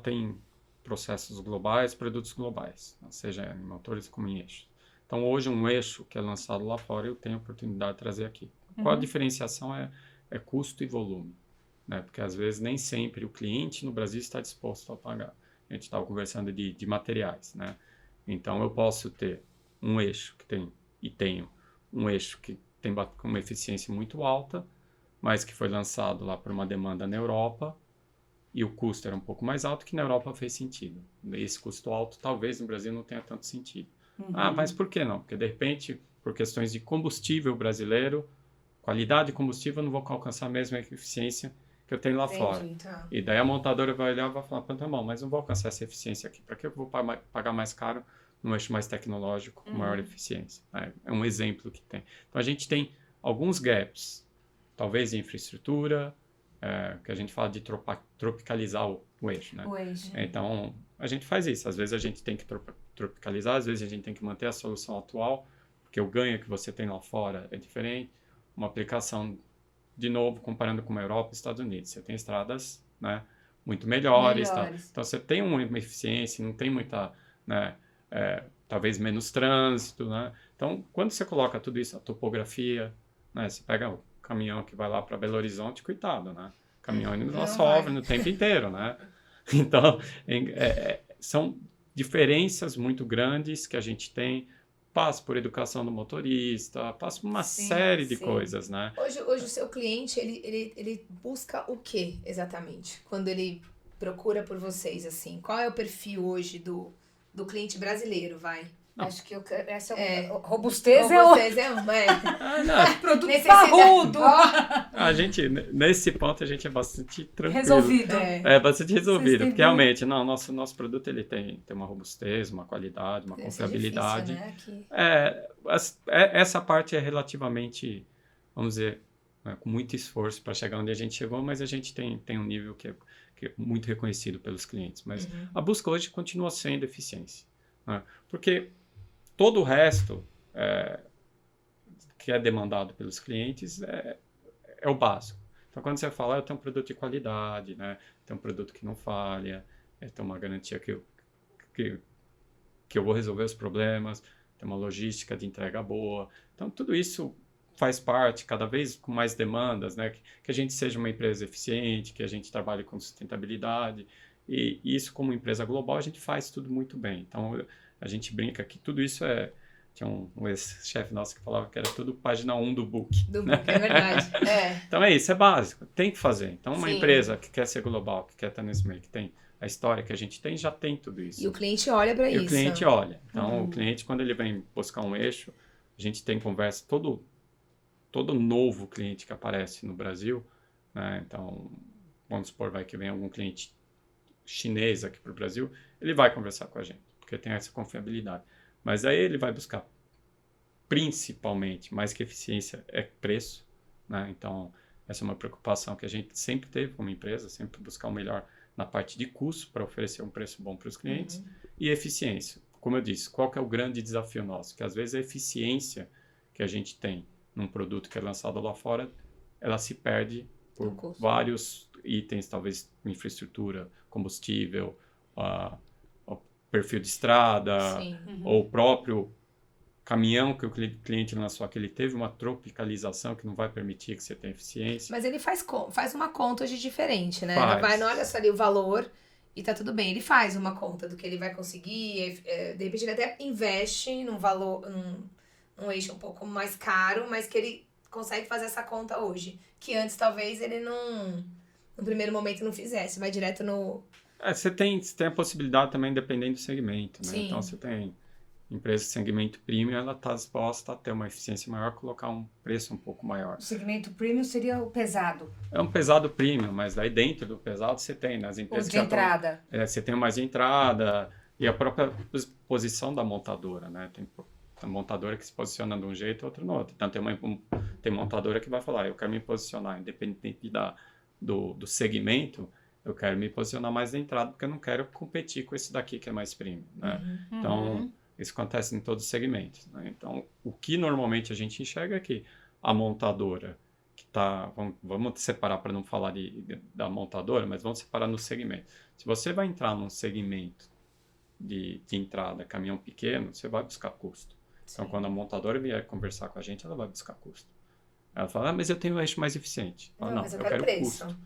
tem processos globais, produtos globais, seja em motores como em eixos. Então, hoje, um eixo que é lançado lá fora, eu tenho a oportunidade de trazer aqui. Qual a diferenciação é custo e volume, né? Porque, às vezes, nem sempre o cliente no Brasil está disposto a pagar. A gente estava conversando de materiais, né? Então, eu posso ter um eixo tenho um eixo que tem uma eficiência muito alta, mas que foi lançado lá por uma demanda na Europa, e o custo era um pouco mais alto, que na Europa fez sentido. Esse custo alto, talvez no Brasil não tenha tanto sentido. Mas por que não? Porque, de repente, por questões de combustível brasileiro, qualidade de combustível, eu não vou alcançar a mesma eficiência que eu tenho lá fora. Tá. E daí a montadora vai olhar e vai falar, tá bom, mas não vou alcançar essa eficiência aqui. Para que eu vou pagar mais caro num eixo mais tecnológico, com maior eficiência? É um exemplo que tem. Então, a gente tem alguns gaps, talvez em infraestrutura, que a gente fala de tropicalizar o eixo, né? O eixo. Então, a gente faz isso. Às vezes a gente tem que tropicalizar, às vezes a gente tem que manter a solução atual, porque o ganho que você tem lá fora é diferente. Uma aplicação, de novo, comparando com a Europa e Estados Unidos. Você tem estradas, né, muito melhores. Tá? Então, você tem uma eficiência, não tem muita, né, talvez menos trânsito, né? Então, quando você coloca tudo isso, a topografia, né, você pega o caminhão que vai lá para Belo Horizonte, coitado, né? Caminhão não sofre no tempo inteiro, né? Então, são diferenças muito grandes que a gente tem, passa por educação do motorista, passa por uma série de coisas, né? Hoje o seu cliente, ele busca o que exatamente? Quando ele procura por vocês, assim? Qual é o perfil hoje do cliente brasileiro, vai? Não. Acho que essa robustez é produto parrudo. A gente, nesse ponto, a gente é bastante tranquilo. Resolvido. Bastante resolvido, porque realmente, não, nosso produto ele tem uma robustez, uma qualidade, uma confiabilidade. É difícil, né? Essa parte é relativamente, vamos dizer, né, com muito esforço para chegar onde a gente chegou, mas a gente tem um nível que é muito reconhecido pelos clientes. Mas a busca hoje continua sendo eficiência, né? Porque todo o resto que é demandado pelos clientes é o básico. Então, quando você fala, eu tenho um produto de qualidade, né? Tenho um produto que não falha, tenho uma garantia que eu vou resolver os problemas, tem uma logística de entrega boa. Então, tudo isso faz parte, cada vez com mais demandas, né? Que a gente seja uma empresa eficiente, que a gente trabalhe com sustentabilidade. E isso, como empresa global, a gente faz tudo muito bem. Então, a gente brinca que tudo isso tinha um ex-chefe nosso que falava que era tudo página 1 do book. Do book, é verdade. Então isso é básico, tem que fazer. Então uma empresa que quer ser global, que quer estar nesse meio, que tem a história que a gente tem, já tem tudo isso. E o cliente olha para isso. E o cliente olha. Então o cliente, quando ele vem buscar um eixo, a gente tem conversa, todo novo cliente que aparece no Brasil, né? Então, vamos supor, que vem algum cliente chinês aqui para o Brasil, ele vai conversar com a gente, porque tem essa confiabilidade. Mas aí ele vai buscar, principalmente, mais que eficiência, é preço, né? Então, essa é uma preocupação que a gente sempre teve como empresa, sempre buscar o melhor na parte de custo para oferecer um preço bom para os clientes, e eficiência. Como eu disse, qual que é o grande desafio nosso? Que às vezes a eficiência que a gente tem num produto que é lançado lá fora, ela se perde por vários itens, talvez infraestrutura, combustível, perfil de estrada, ou o próprio caminhão que o cliente lançou, que ele teve uma tropicalização que não vai permitir que você tenha eficiência. Mas ele faz uma conta de diferente, né? Não olha só ali o valor e tá tudo bem. Ele faz uma conta do que ele vai conseguir, de repente ele até investe num valor, num eixo um pouco mais caro, mas que ele consegue fazer essa conta hoje, que antes talvez ele no primeiro momento não fizesse, vai direto no... Você tem a possibilidade também, dependendo do segmento, né? Sim. Então, você tem empresa de segmento premium, ela está disposta a ter uma eficiência maior, colocar um preço um pouco maior. O segmento premium seria o pesado. É um pesado premium, mas daí dentro do pesado você tem, nas empresas de entrada. Você tem mais de entrada e a própria posição da montadora, né? Tem a montadora que se posiciona de um jeito, outra no outro. Então, tem montadora que vai falar, eu quero me posicionar, independente do segmento, eu quero me posicionar mais na entrada, porque eu não quero competir com esse daqui que é mais premium, né? Então, isso acontece em todos os segmentos, né? Então, o que normalmente a gente enxerga é que a montadora que está... Vamos separar para não falar da montadora, mas vamos separar no segmento. Se você vai entrar num segmento de entrada, caminhão pequeno, você vai buscar custo. Então, quando a montadora vier conversar com a gente, ela vai buscar custo. Ela fala, mas eu tenho um eixo mais eficiente. Fala, não, mas eu quero preço. custo.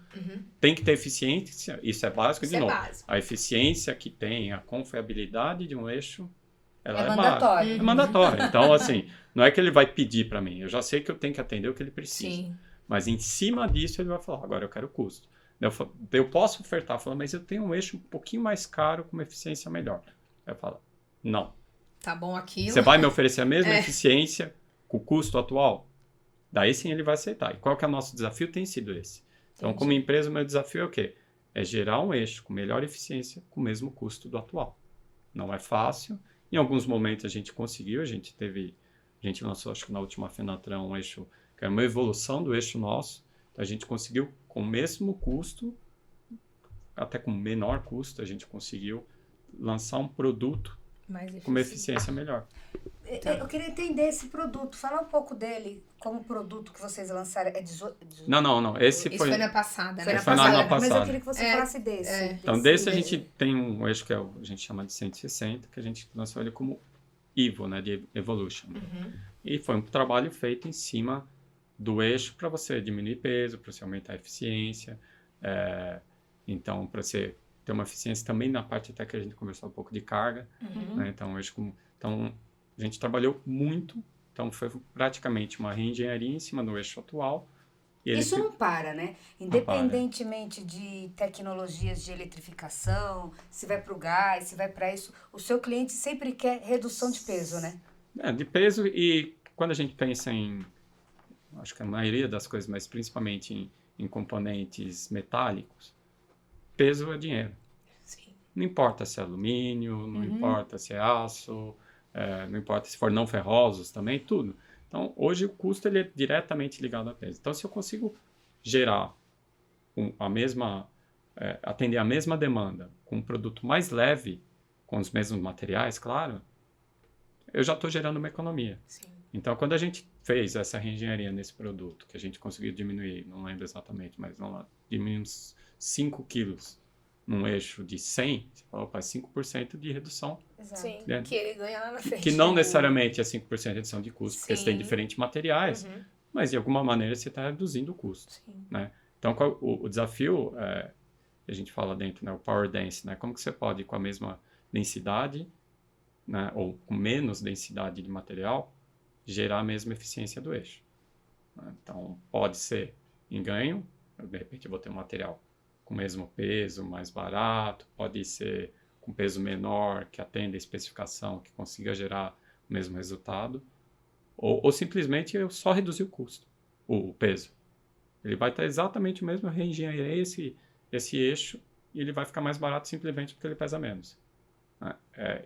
Tem que ter eficiência, isso é básico, Isso de novo. básico. A eficiência que tem, a confiabilidade de um eixo, ela É mandatório. básica. É mandatório. Então, assim, não é que ele vai pedir para mim, eu já sei que eu tenho que atender o que ele precisa. Sim. Mas em cima disso, ele vai falar, agora eu quero custo. Eu posso ofertar, falando, mas eu tenho um eixo um pouquinho mais caro com uma eficiência melhor. Eu falo, não. Tá bom aquilo. Você vai me oferecer a mesma eficiência com o custo atual? Daí sim ele vai aceitar. E qual que é o nosso desafio? Tem sido esse. Então, como empresa, o meu desafio é o quê? É gerar um eixo com melhor eficiência com o mesmo custo do atual. Não é fácil. Em alguns momentos a gente conseguiu. A gente lançou, acho que na última Fenatran, um eixo que era uma evolução do eixo nosso. Então, a gente conseguiu, com o mesmo custo, até com menor custo, a gente conseguiu lançar um produto com uma eficiência melhor. Eu queria entender esse produto. Fala um pouco dele, como produto que vocês lançaram. Não. Esse Isso foi na passada, né? Foi na ano Mas eu passado. queria que você falasse desse. Então, desse a gente tem um eixo que a gente chama de 160, que a gente lançou ele como EVO, né, de Evolution. E foi um trabalho feito em cima do eixo para você diminuir peso, para você aumentar a eficiência. Então, para você ter uma eficiência também na parte até que a gente conversou um pouco de carga. Né? Então, a gente trabalhou muito. Então, foi praticamente uma reengenharia em cima do eixo atual. E Isso não para, né? Independentemente de tecnologias de eletrificação, se vai para o gás, se vai para isso, o seu cliente sempre quer redução de peso, né? De peso, e quando a gente pensa acho que a maioria das coisas, mas principalmente em componentes metálicos, peso é dinheiro. Sim. Não importa se é alumínio, não importa se é aço, não importa se for não ferrosos também, tudo. Então, hoje o custo ele é diretamente ligado a peso. Então, se eu consigo gerar atender a mesma demanda com um produto mais leve, com os mesmos materiais, claro, eu já estou gerando uma economia. Sim. Então, quando a gente fez essa reengenharia nesse produto, que a gente conseguiu diminuir, não lembro exatamente, mas vamos lá, diminuímos 5 quilos num eixo de 100, você fala, opa, 5% de redução. Exato. Sim, que ele ganha lá na frente. Que não necessariamente é 5% de redução de custo, porque você tem Sim. diferentes materiais, mas de alguma maneira você está reduzindo o custo. Sim. Né? Então, o desafio, a gente fala dentro, né, o power dense, né? Como que você pode, com a mesma densidade, né, ou com menos densidade de material, gerar a mesma eficiência do eixo. Né? Então, pode ser em ganho, de repente eu vou ter um material com o mesmo peso, mais barato, pode ser com peso menor, que atenda a especificação, que consiga gerar o mesmo resultado, ou simplesmente eu só reduzir o custo, o peso. Ele vai ter exatamente o mesmo, reengenhei esse eixo e ele vai ficar mais barato simplesmente porque ele pesa menos. Né?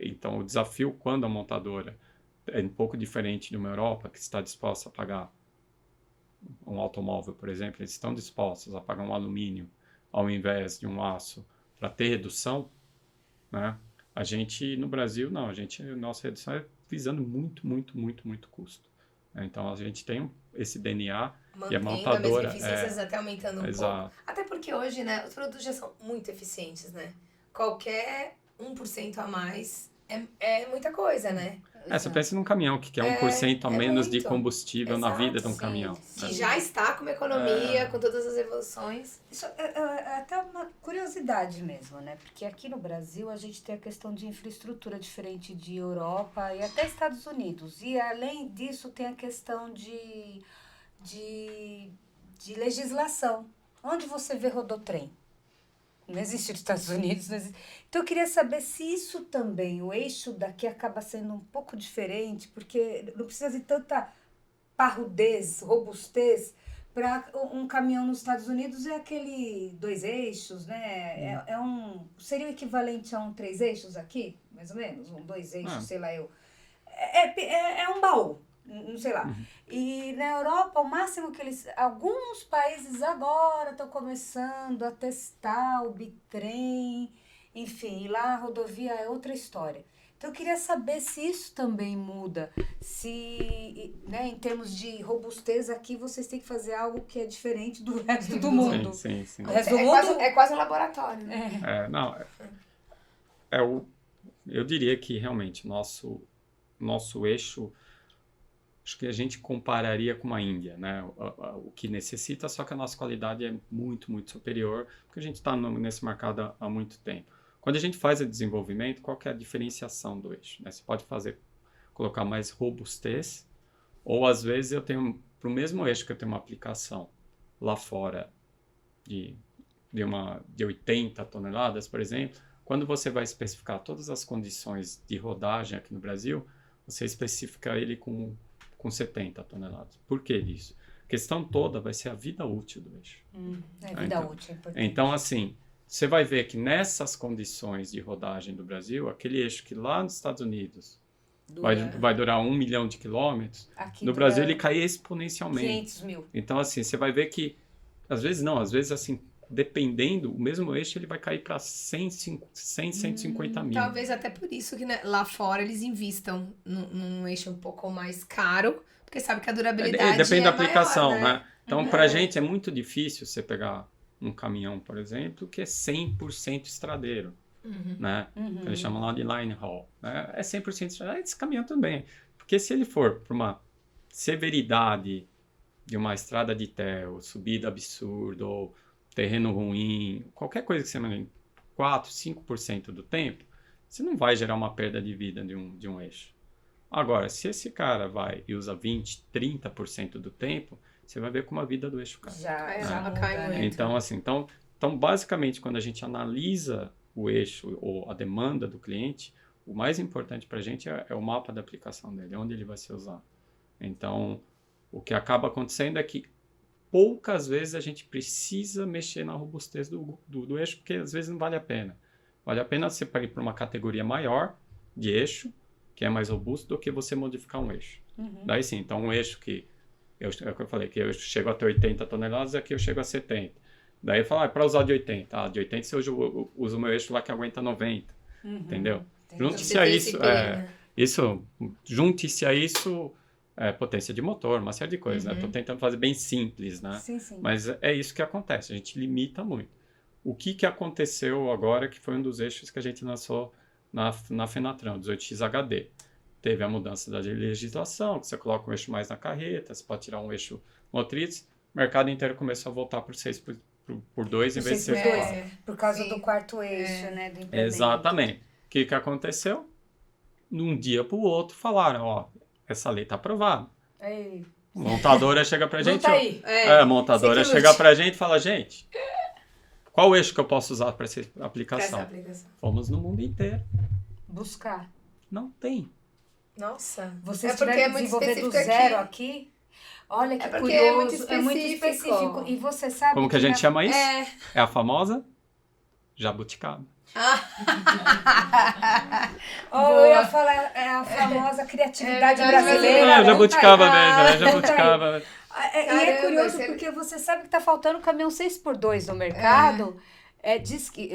Então, o desafio quando a montadora é um pouco diferente de uma Europa, que está disposta a pagar um automóvel, por exemplo, eles estão dispostos a pagar um alumínio ao invés de um aço para ter redução, né? A gente, no Brasil, não. Nossa redução é visando muito, muito, muito, muito custo. Né? Então, a gente tem esse DNA e a montadora... a mesma eficiência, até aumentando um pouco. Até porque hoje, né, os produtos já são muito eficientes, né? Qualquer 1% a mais é muita coisa, né? Você pensa num caminhão que quer 1% a menos de muito. combustível na vida de um Sim. caminhão. Que já está com uma economia, com todas as evoluções. Isso é até uma curiosidade mesmo, né? Porque aqui no Brasil a gente tem a questão de infraestrutura diferente de Europa e até Estados Unidos. E além disso tem a questão de legislação. Onde você vê rodotrem? Não existe nos Estados Unidos. Não existe. Então eu queria saber se isso também, o eixo daqui acaba sendo um pouco diferente, porque não precisa de tanta parrudez, robustez. Para um caminhão nos Estados Unidos é aquele 2 eixos, né? Seria o equivalente a um 3 eixos aqui, mais ou menos? Um 2 eixos, sei lá eu. É um baú. não sei lá. E na Europa, o máximo que eles... Alguns países agora estão começando a testar o bitrem, enfim, e lá a rodovia é outra história. Então, eu queria saber se isso também muda, se, né, em termos de robustez aqui, vocês têm que fazer algo que é diferente do resto do mundo. Sim. O resto do mundo... É quase um laboratório, né? Eu diria que realmente nosso eixo, acho que a gente compararia com a Índia, né? O que necessita, só que a nossa qualidade é muito, muito superior, porque a gente está nesse mercado há muito tempo. Quando a gente faz o desenvolvimento, qual que é a diferenciação do eixo? Né? Você pode colocar mais robustez, ou às vezes para o mesmo eixo que eu tenho uma aplicação lá fora de 80 toneladas, por exemplo, quando você vai especificar todas as condições de rodagem aqui no Brasil, você especifica ele com 70 toneladas. Por que isso? A questão toda vai ser a vida útil do eixo. Vida útil é importante. Então, assim, você vai ver que nessas condições de rodagem do Brasil, aquele eixo que lá nos Estados Unidos vai durar 1 milhão de quilômetros, Aqui no Brasil ele cai exponencialmente. 500 mil. Então, assim, você vai ver que, às vezes, assim, dependendo, o mesmo eixo ele vai cair para 150 mil. Talvez até por isso que, né, lá fora eles investam num eixo um pouco mais caro, porque sabe que a durabilidade depende da aplicação, maior, né? Então, pra gente é muito difícil você pegar um caminhão, por exemplo, que é 100% estradeiro, né? Que eles chamam lá de line haul, né? É 100% estradeiro. Esse caminhão também. Porque se ele for para uma severidade de uma estrada de terra, ou subida absurda, ou terreno ruim, qualquer coisa que você imagine, 4, 5% do tempo, você não vai gerar uma perda de vida de um eixo. Agora, se esse cara vai e usa 20, 30% do tempo, você vai ver como a vida do eixo cai. Já cai muito. Então, assim, então, basicamente, quando a gente analisa o eixo ou a demanda do cliente, o mais importante para a gente é o mapa da aplicação dele, onde ele vai ser usado. Então, o que acaba acontecendo é que poucas vezes a gente precisa mexer na robustez do eixo, porque às vezes não vale a pena. Vale a pena você ir para uma categoria maior de eixo, que é mais robusto, do que você modificar um eixo. Daí sim, então um eixo que eu falei, que eu chego até 80 toneladas, aqui eu chego a 70. Daí eu falo, para usar de 80. De 80 se hoje eu uso o meu eixo lá que aguenta 90. Entendeu? Junte-se a isso. Junte-se a isso... potência de motor, uma série de coisas, né? Tô tentando fazer bem simples, né? Sim. Mas é isso que acontece, a gente limita muito. O que aconteceu agora, que foi um dos eixos que a gente lançou na Fenatran, 18X HD. Teve a mudança da legislação, que você coloca um eixo mais na carreta, você pode tirar um eixo motriz, o mercado inteiro começou a voltar por 6x2 em vez de ser 4. Por causa do quarto eixo, né? Do implemento. Exatamente. O que aconteceu? De um dia para o outro, falaram, essa lei está aprovada. Ei. A montadora chega pra gente. Aí. A montadora chega pra gente e fala, gente, qual eixo que eu posso usar para essa aplicação? Fomos no mundo inteiro. Buscar. Não tem. Nossa. Vocês tiveram que desenvolver do zero aqui? Olha que curioso. É muito específico. E você sabe como que a gente chama isso? É a famosa jabuticaba. Eu ia falar, é a famosa criatividade brasileira. Jabuticaba mesmo, jabuticaba. E é curioso porque você sabe que está faltando caminhão 6x2 no mercado. Diz que,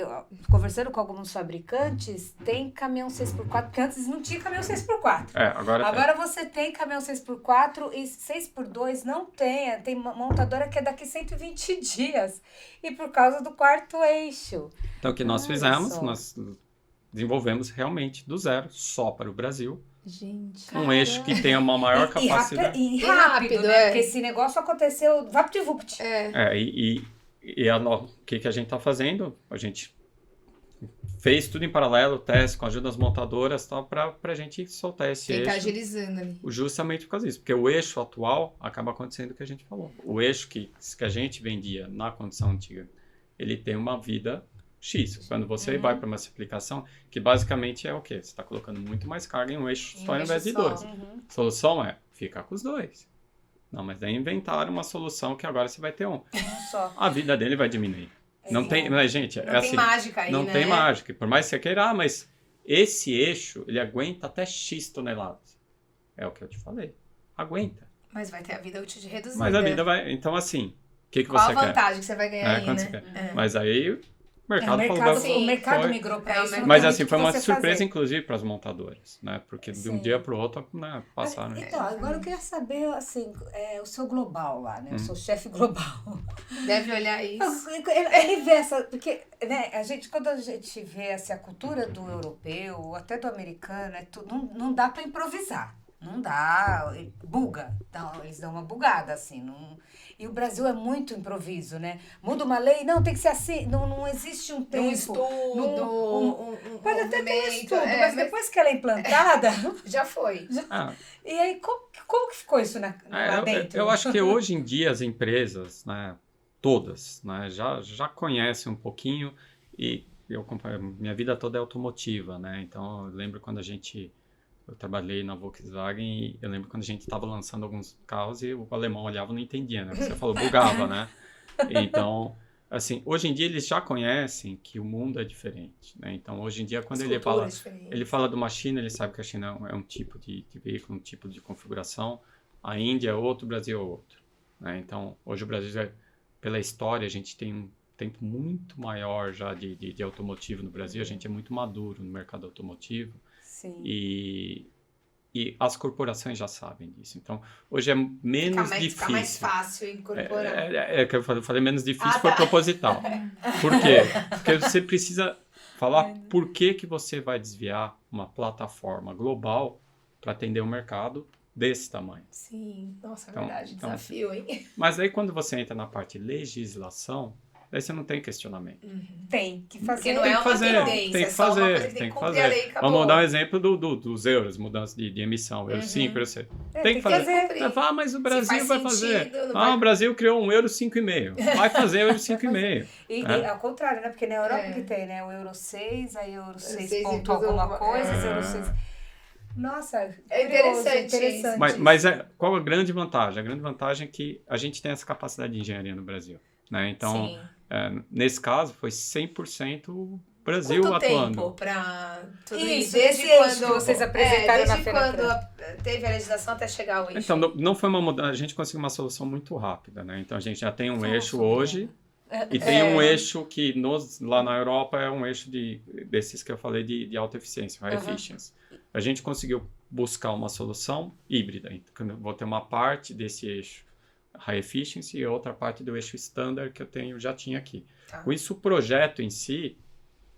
conversando com alguns fabricantes, tem caminhão 6x4, porque antes não tinha caminhão 6x4. Agora você tem caminhão 6x4 e 6x2 não tem. Tem montadora que é daqui 120 dias. E por causa do quarto eixo. Então, o que nós fizemos, nós desenvolvemos realmente do zero, só para o Brasil. Gente. Um eixo que tenha uma maior capacidade. E rápido, né? Porque esse negócio aconteceu vapt-vupt. O que a gente está fazendo? A gente fez tudo em paralelo, teste com a ajuda das montadoras, para a gente soltar esse eixo. Tá agilizando ali. Justamente por causa disso. Porque o eixo atual acaba acontecendo o que a gente falou. O eixo que a gente vendia na condição antiga, ele tem uma vida X. Quando você vai para uma aplicação, que basicamente é o quê? Você está colocando muito mais carga em um eixo só ao invés de dois. A solução é ficar com os dois. Não, mas daí inventaram uma solução que agora você vai ter um. Só. A vida dele vai diminuir. Não tem, mas, gente, não tem mágica aí, não tem mágica. Por mais que você queira, mas esse eixo, ele aguenta até X toneladas. É o que eu te falei. aguenta. Mas vai ter a vida útil de reduzida. Mas a vida vai... Então, assim, o que Qual você a quer? vantagem que você vai ganhar aí, Quanto né? você quer? Mas aí o mercado o mercado migrou para isso. Mas assim, foi uma surpresa, inclusive, para as montadoras, né? Porque de um dia para o outro, né, passaram. Então, agora eu queria saber, assim, o seu global lá, né? O seu chefe global. Deve olhar isso. Ele vê essa... Porque, né, quando a gente vê assim, a cultura do europeu, até do americano, não dá para improvisar. Não dá, buga. Então, eles dão uma bugada, assim. E o Brasil é muito improviso, né? Muda uma lei, não, tem que ser assim. Não existe um tempo. Um estudo, pode até ter um estudo, mas depois que ela é implantada... Já foi. E aí, como que ficou isso lá dentro? Eu acho que hoje em dia as empresas, né, todas, né, já conhecem um pouquinho e minha vida toda é automotiva, né? Então, eu lembro quando eu trabalhei na Volkswagen e eu lembro quando a gente estava lançando alguns carros e o alemão olhava e não entendia, né? Você falou, bugava, né? Então, assim, hoje em dia eles já conhecem que o mundo é diferente, né? Então, hoje em dia, quando ele fala de uma China, ele sabe que a China é um tipo de veículo, um tipo de configuração. A Índia é outro, o Brasil é outro, né? Então, hoje o Brasil, pela história, a gente tem um tempo muito maior já de automotivo no Brasil. A gente é muito maduro no mercado automotivo. Sim. E as corporações já sabem disso. Então, hoje é menos difícil. Fica mais fácil incorporar. Que eu falei menos difícil, foi proposital. Por quê? Porque você precisa falar por que você vai desviar uma plataforma global para atender um mercado desse tamanho. Sim, nossa, é verdade. Desafio, hein? Mas aí, quando você entra na parte de legislação, daí você não tem questionamento. Tem que fazer. Porque não é uma tendência, tem que fazer, tem que cumprir a lei e acabou. Vamos dar um exemplo dos euros, mudança de emissão, Euro 5, Euro 6. Tem que fazer. Mas o Brasil vai fazer. O Brasil criou um Euro 5,5. Vai fazer Euro 5,5. E ao contrário, né? Porque na Europa que tem, né? O Euro 6, aí Euro 6 ponto alguma coisa, Euro 6... Nossa, é interessante. Mas qual a grande vantagem? A grande vantagem é que a gente tem essa capacidade de engenharia no Brasil, né? Então, nesse caso, foi 100% Brasil Quanto atuando. Tempo para tudo isso? Desde quando vocês apresentaram na Desde quando teve a legislação até chegar ao eixo. Então, não foi uma mudança, a gente conseguiu uma solução muito rápida, né? Então, a gente já tem um eixo hoje e tem um eixo que lá na Europa é um eixo desses que eu falei de alta eficiência, high efficiency. A gente conseguiu buscar uma solução híbrida. Então, eu vou ter uma parte desse eixo high efficiency e outra parte do eixo standard que já tinha aqui. Com isso, o projeto em si,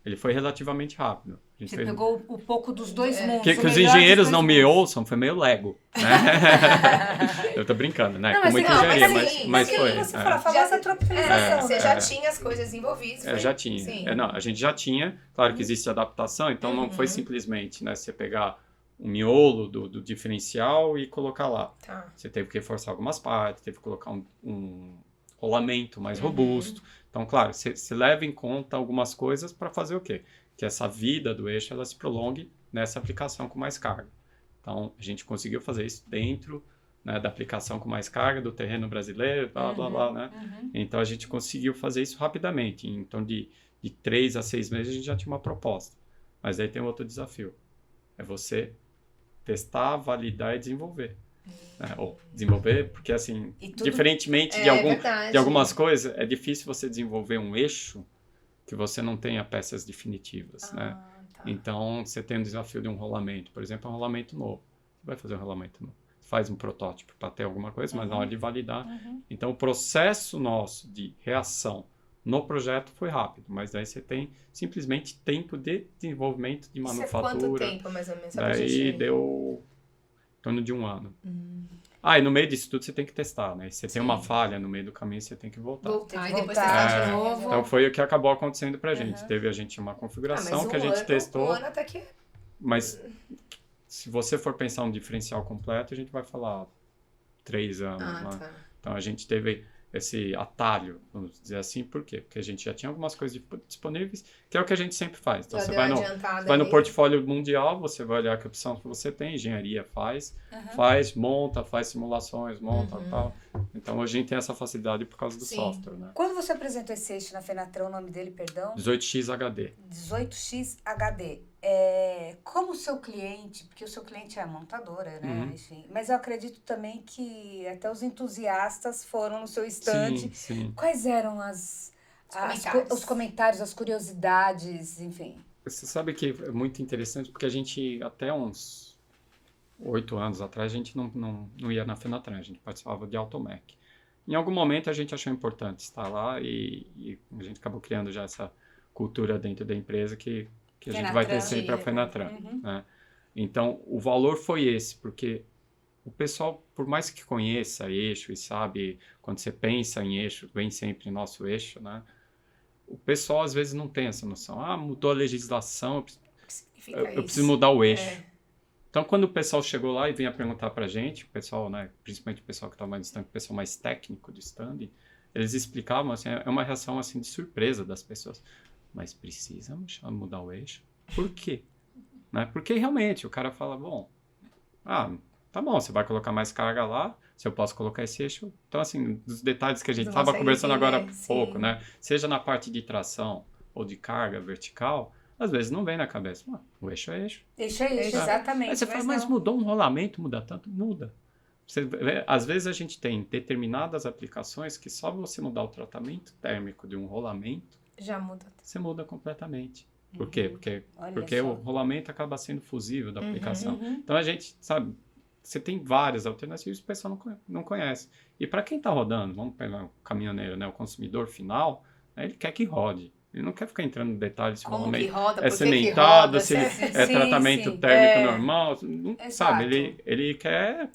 ele foi relativamente rápido. Você pegou um pouco dos dois mundos. Que os engenheiros não me ouçam, foi meio Lego, né? Eu tô brincando, né? Não, com muita engenharia, mas foi. Você fala, a famosa tropicalização. Você já tinha as coisas envolvidas. Já tinha. A gente já tinha. Claro que existe adaptação, então não foi simplesmente, né, você pegar um miolo do diferencial e colocar lá. Você teve que reforçar algumas partes, teve que colocar um rolamento mais robusto. Então, claro, você leva em conta algumas coisas para fazer o quê? Que essa vida do eixo ela se prolongue nessa aplicação com mais carga. Então, a gente conseguiu fazer isso dentro, né, da aplicação com mais carga, do terreno brasileiro, blá, blá, blá, né? Então, a gente conseguiu fazer isso rapidamente. Então, de 3 a 6 meses, a gente já tinha uma proposta. Mas aí tem outro desafio. É você testar, validar e desenvolver. Ou desenvolver, porque assim, diferentemente de algumas coisas, é difícil você desenvolver um eixo que você não tenha peças definitivas, né? Então, você tem um desafio de um rolamento. Por exemplo, um rolamento novo. Você vai fazer um rolamento novo. Você faz um protótipo para ter alguma coisa, mas na hora de validar. Então, o processo nosso de reação no projeto foi rápido, mas daí você tem simplesmente tempo de desenvolvimento de manufatura. Quanto tempo, mais ou menos? Daí deu em torno de 1 ano. E no meio disso tudo você tem que testar, né? Se você tem uma falha no meio do caminho, você tem que voltar. E depois testar de novo. Então foi o que acabou acontecendo pra gente. A gente tinha uma configuração que a gente testou. 1 ano até que... Mas se você for pensar um diferencial completo, a gente vai falar 3 anos. Né? Então a gente teve esse atalho, vamos dizer assim, por quê? Porque a gente já tinha algumas coisas disponíveis, que é o que a gente sempre faz. Então você vai no portfólio mundial, você vai olhar que opção que você tem, engenharia faz, monta, faz simulações, monta tal. Então, hoje a gente tem essa facilidade por causa do Sim. software, né? Quando você apresentou esse eixo na Fenatran, o nome dele, perdão? 18x HD. 18X HD. Como o seu cliente, porque o seu cliente é a montadora, né? Enfim, mas eu acredito também que até os entusiastas foram no seu stand. Sim. Quais eram os comentários, as curiosidades, enfim? Você sabe que é muito interessante, porque a gente, até uns 8 anos atrás, a gente não ia na Fenatran, a gente participava de Automec. Em algum momento a gente achou importante estar lá e a gente acabou criando já essa cultura dentro da empresa que a gente vai ter sempre a Fenatran. Né? Então, o valor foi esse, porque o pessoal, por mais que conheça eixo e sabe, quando você pensa em eixo, vem sempre nosso eixo, né? O pessoal às vezes não tem essa noção. Mudou a legislação, eu preciso mudar o eixo. Então, quando o pessoal chegou lá e vinha perguntar pra gente, o pessoal, né, principalmente o pessoal que estava mais distante, o pessoal mais técnico do stand, eles explicavam, assim, é uma reação assim de surpresa das pessoas. Mas precisa mudar o eixo? Por quê? Né? Porque realmente o cara fala, bom, tá bom, você vai colocar mais carga lá, se eu posso colocar esse eixo. Então, assim, dos detalhes que a gente estava conversando agora há pouco, né? Seja na parte de tração ou de carga vertical, às vezes não vem na cabeça. O eixo é eixo. Eixo é eixo, exatamente. Aí você fala, mas mudou um rolamento, muda tanto? Muda. Você vê, às vezes a gente tem determinadas aplicações que só você mudar o tratamento térmico de um rolamento, já muda. Você muda completamente. Por quê? Porque o rolamento acaba sendo fusível da aplicação. Então a gente, sabe, você tem várias alternativas que o pessoal não conhece. E para quem está rodando, vamos pegar o caminhoneiro, né, o consumidor final, né, ele quer que rode. Ele não quer ficar entrando em detalhes se o rolamento é cementado, se é tratamento térmico normal. Não, sabe, ele quer,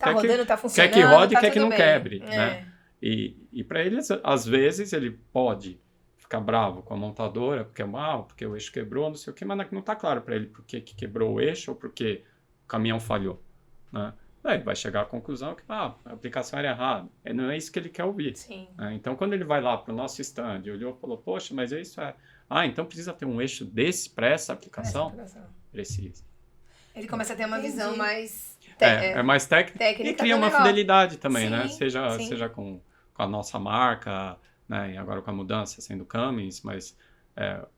quer que rode e quer que não quebre. Né? E para ele, às vezes, ele pode ficar bravo com a montadora, porque o eixo quebrou, não sei o quê, mas não está claro para ele por que quebrou o eixo ou porque o caminhão falhou. Né? Daí vai chegar à conclusão que a aplicação era errada. Não é isso que ele quer ouvir. Né? Então, quando ele vai lá para o nosso stand, olhou e falou, poxa, mas isso é... então precisa ter um eixo desse para essa aplicação? Precisa. Ele começa a ter uma visão mais... mais técnica e cria uma fidelidade também, né? Seja com a nossa marca, né? E agora com a mudança sendo Cummins, mas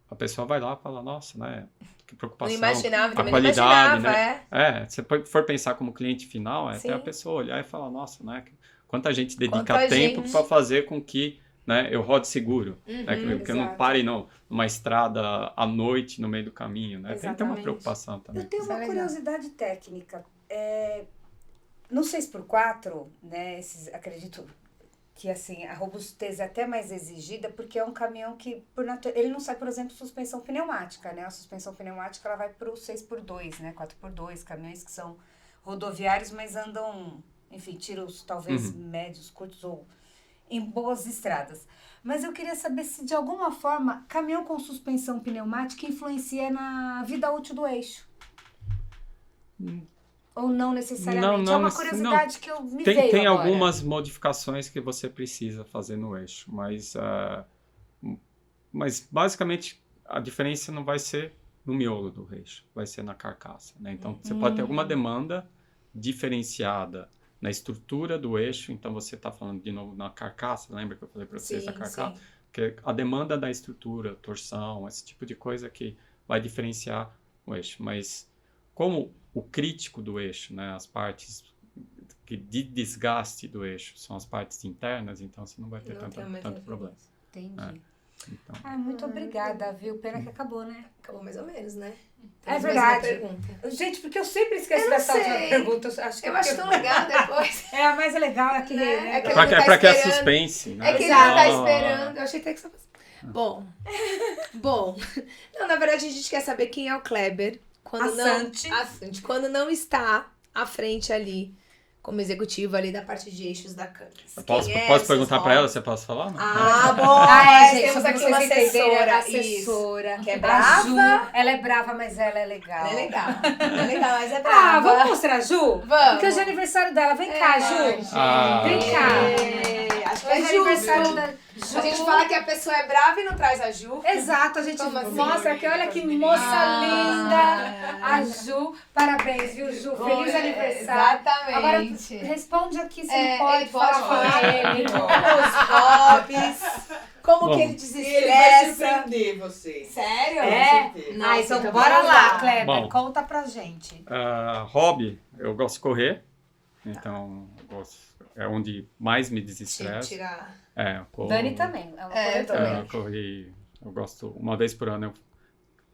a pessoa vai lá e fala, nossa, né? Que preocupação. Não imaginava, a qualidade, né? Se for pensar como cliente final, até a pessoa olhar e falar, nossa, né? Quanta gente dedica tempo para fazer com que, né, eu rode seguro, né? Que eu não pare numa estrada à noite no meio do caminho, né? Tem que ter uma preocupação também. Eu tenho uma curiosidade técnica. No 6x4, né, acredito que assim, a robustez é até mais exigida, porque é um caminhão que, ele não sai, por exemplo, suspensão pneumática, né? A suspensão pneumática, ela vai para o 6x2, né? 4x2, caminhões que são rodoviários, mas andam, enfim, tiros talvez médios, curtos ou em boas estradas. Mas eu queria saber se, de alguma forma, caminhão com suspensão pneumática influencia na vida útil do eixo. Ou não necessariamente? É uma curiosidade que me veio Tem agora. algumas modificações que você precisa fazer no eixo, mas basicamente a diferença não vai ser no miolo do eixo, vai ser na carcaça. Né? Então, você pode ter alguma demanda diferenciada na estrutura do eixo, então você está falando de novo na carcaça, lembra que eu falei para vocês da carcaça? Porque a demanda da estrutura, torção, esse tipo de coisa que vai diferenciar o eixo, mas como o crítico do eixo, né, as partes de desgaste do eixo são as partes internas, então você não vai ter tanto problema. Entendi. Então. Muito obrigada, viu? Pena que acabou, né? Acabou mais ou menos, né? É verdade. Gente, porque eu sempre esqueço dessa última pergunta. Eu acho tão legal depois. A mais legal é que... É pra que é suspense, né? É que ele tá esperando. Eu achei até que você... Bom. Não, na verdade, a gente quer saber quem é o Kleber. Quando não está à frente ali, como executivo ali da parte de eixos da Cummins. Posso perguntar para ela se eu posso falar? Não? Bom! gente, temos pra aqui vocês uma entenderem, assessora, que é A brava. Ju, ela é brava, mas ela é legal. Ela é legal. Ela é legal, mas é Ah, brava. vamos mostrar a Ju? Vamos. Porque hoje é aniversário dela. Vem cá, Ju. Ah. Vem cá. Acho que Hoje é é Ju. aniversário da Ju. A gente fala que a pessoa é brava e não traz a Ju. Exato, a gente Como assim? mostra aqui, olha que moça linda, a Ju. Parabéns, viu, Ju? Feliz aniversário. Agora, Exatamente. responde aqui se É, não pode ele pode falar com ele. Os hobbies, como que ele Ele vai desestressa. surpreender você. Sério? É? certeza. Ah, então então bora vamos lá, lá. Kleber. Bom. Conta pra gente. Hobby, eu gosto de correr. Então, é onde mais me desestressa. Tirar. É, corro, Dani também. É uma É, eu corredora. também. eu gosto, uma vez por ano eu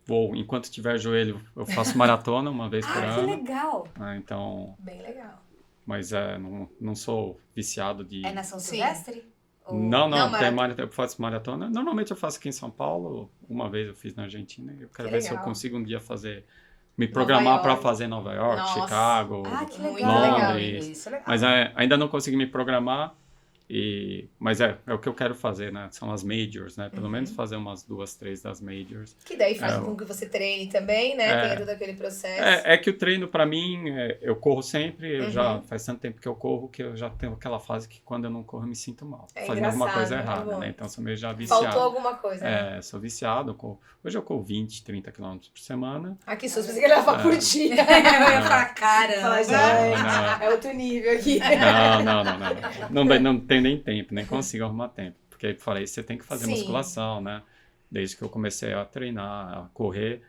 vou, enquanto tiver joelho, eu faço maratona uma vez por Ah, que ano. legal. Então, Bem legal. mas não sou viciado de... É na São Sim. Silvestre? Ou- Não, Não, eu faço maratona. Normalmente eu faço aqui em São Paulo, uma vez eu fiz na Argentina. Eu quero Que ver se eu legal. consigo um dia me programar para York. fazer Nova York, Nossa. Chicago. Ah, que Muito legal. Londres. Isso é legal. Mas ainda não consegui me programar. Mas é o que eu quero fazer, né? São as majors, né? Pelo menos fazer umas 2, 3 das majors. Que daí faz É, com que você treine também, né? Tenha todo aquele processo. É que o treino para mim, eu corro sempre, eu já Uhum. faz tanto tempo que eu corro que eu já tenho aquela fase que quando eu não corro eu me sinto mal. É Fazendo alguma coisa engraçado, é errada, bom. né? Então sou meio já viciado. Faltou alguma coisa, né? Sou viciado. Hoje eu corro 20, 30 quilômetros por semana. Aqui, se você quer levar por dia. Eu ia falar, cara. Fala, Não, gente, é outro nível aqui. Não tenho nem tempo, nem consigo arrumar tempo. Porque eu falei, você tem que fazer Sim. musculação, né? Desde que eu comecei a treinar, a correr.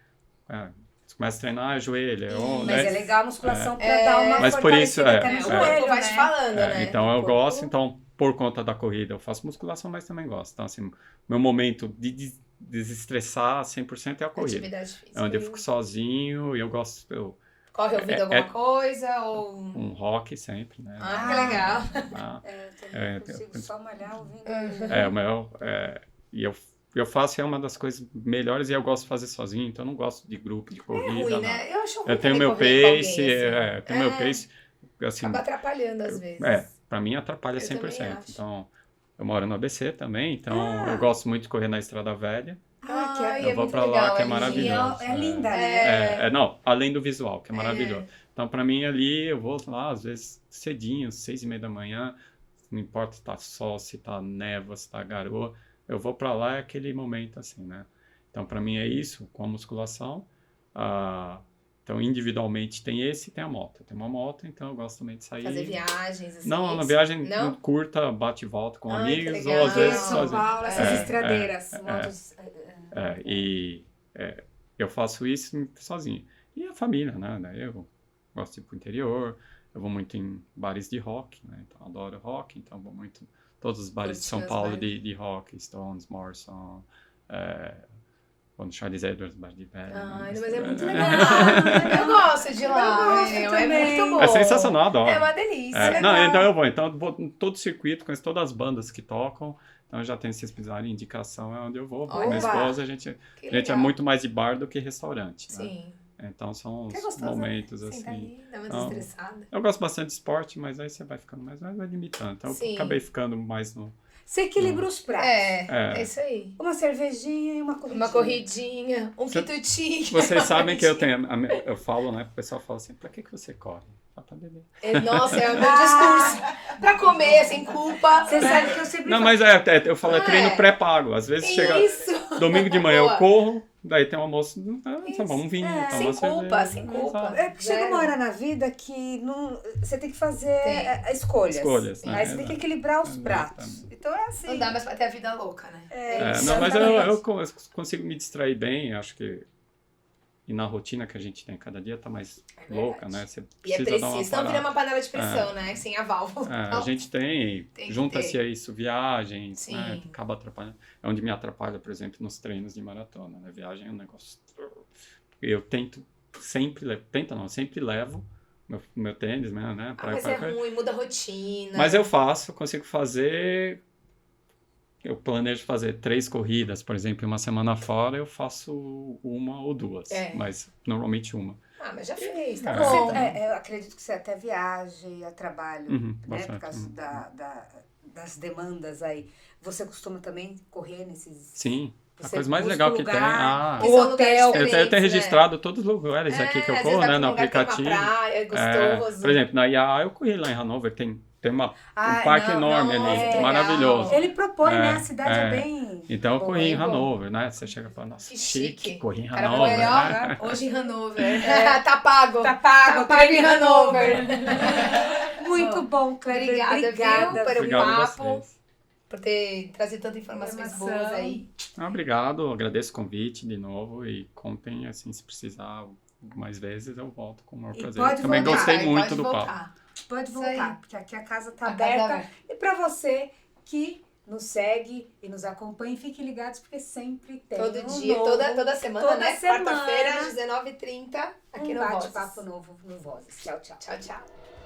Você começa a treinar, joelho. Mas é legal a musculação pra É. dar uma Mas por isso, fortalecida até no O joelho, corpo vai te né? falando, né? Então O eu corpo- gosto, então por conta da corrida eu faço musculação, mas também gosto. Então assim, meu momento de desestressar 100% é a corrida. Atividade física. É onde eu fico sozinho e eu gosto, Corre ouvindo alguma coisa ou... um rock sempre, né? Ah, que legal. Ah, Eu também consigo só malhar ouvindo. o meu, e eu faço, é uma das coisas melhores e eu gosto de fazer sozinho, então eu não gosto de grupo, de É corrida. ruim, não. né? Eu acho ruim Eu tenho também meu correr com alguém, pace, assim. tenho meu pace, assim, Acaba atrapalhando às vezes. pra mim atrapalha Eu também 100%. acho. Então, eu moro no ABC também, então eu gosto muito de correr na Estrada Velha. Ah, que é- Ai, Eu vou muito pra lá, legal, que é ali. maravilhoso. É linda, né? Não, além do visual, que é maravilhoso. Então, pra mim, ali, eu vou lá, às vezes, cedinho, 6:30 da manhã, não importa se tá sol, se tá névoa, se tá garoa, eu vou pra lá, é aquele momento, assim, né? Então, pra mim, é isso, com a musculação. Então, individualmente, tem esse e tem a moto. Eu tenho uma moto, então eu gosto também de sair. Fazer viagens, assim. Não, uma viagem Não? curta, bate e volta com Ai, que amigos, legal. ou às Porque em vezes São sozinho. Paulo, essas estradeiras, motos... Eu faço isso sozinho. E a família, né? Daí eu gosto de ir pro interior, eu vou muito em bares de rock, né? Então eu adoro rock, então eu vou muito... Todos os bares de São Curtindo os Paulo bares. de rock, Stones, Morrison, vou no Charles Edwards, bar de velho. Ai, né? mas é muito legal. Eu gosto de ir lá. Eu gosto É também. muito bom. É sensacional, adoro. É uma delícia. Então eu vou em todo o circuito, conheço todas as bandas que tocam, então eu já tenho, se vocês precisarem, indicação é onde eu vou. Com a minha Oba! esposa, a gente Que é legal. muito mais de bar do que restaurante, né? Sim. Então são Que é os gostoso, momentos né? assim. Senta aí, dá uma Então, desestressada. eu gosto bastante de esporte, mas aí você vai ficando mais vai limitando. Então Sim. eu acabei ficando mais no... Você equilibra os pratos. É isso aí. Uma cervejinha e uma corridinha. Uma corridinha, um quitutinho. Vocês sabem que eu tenho... Eu falo, né? O pessoal fala assim, pra que você corre? Só pra beber. Nossa, é o meu discurso. Pra comer, sem culpa. Você sabe que eu sempre Não, falo. mas eu falo, é treino pré-pago. Às vezes chega Isso. domingo de manhã, Boa. eu corro, daí tem um almoço, tá bom, um vinho, É. toma Sem uma culpa, cerveja, sem né? culpa. Exato. É porque chega Zero. uma hora na vida que não, você tem que fazer Tem. escolhas. Escolhas, né? Aí você tem que equilibrar os Exato. pratos. Então é assim. Não dá mais pra ter a vida louca, né? Não, mas eu Exatamente. consigo me distrair bem, acho que. E na rotina que a gente tem cada dia tá mais louca, né? Você E é precisa dar uma preciso, senão vira parada. uma panela de pressão, né? Sem a válvula. A gente Tem que junta-se ter. a isso, viagens, Sim. né? Acaba atrapalhando. É onde me atrapalha, por exemplo, nos treinos de maratona, né? Viagem é um negócio. Eu sempre levo meu tênis, né? Mas é ruim, muda a rotina. Mas eu consigo fazer. Eu planejo fazer 3 corridas, por exemplo, em uma semana fora, eu faço 1 ou 2, mas normalmente 1. Mas já fez, tá É. bom. Eu acredito que você até viaja a trabalho, Uhum, né? bastante. Por causa das demandas aí, você costuma também correr nesses... Sim. A Você coisa mais busca legal o que tem... lugar, Que o são lugares hotel. Eu tenho né? registrado todos os lugares aqui que eu Às corro, vezes vai né, no pra um lugar que tem aplicativo. uma praia, é gostoso. Por exemplo, na IAA eu corri lá em Hanover, tem um Ai, parque não, enorme nossa, ali, que maravilhoso. Ele propõe, né? A É, cidade é é. bem... Então eu boa, corri em hein, bom. Hanover, né? Você chega e fala, nossa, Que chique, chique. corri em Cara, Hanover, põe, ó, né? hoje em Hanover. Tá pago. Tá pago, Tá pago em treino Hanover. Muito bom, Kleber. Obrigada, Obrigada, viu, pelo Obrigado a papo, vocês. por ter trazido tantas informações Informação. boas aí. Obrigado, agradeço o convite de novo e contem, assim, se precisar mais vezes, eu volto com o maior E prazer. pode Também voltar, gostei Aí muito pode do papo. voltar. Pode Isso aí. voltar, porque aqui a casa tá A casa aberta. aberta. E para você que nos segue e nos acompanha, fiquem ligados, porque sempre tem Todo um dia, novo, toda semana, toda né? semana, Quarta-feira, às 19h30, aqui um no bate-papo Vozes. novo no Vozes. Tchau, tchau. Tchau, tchau.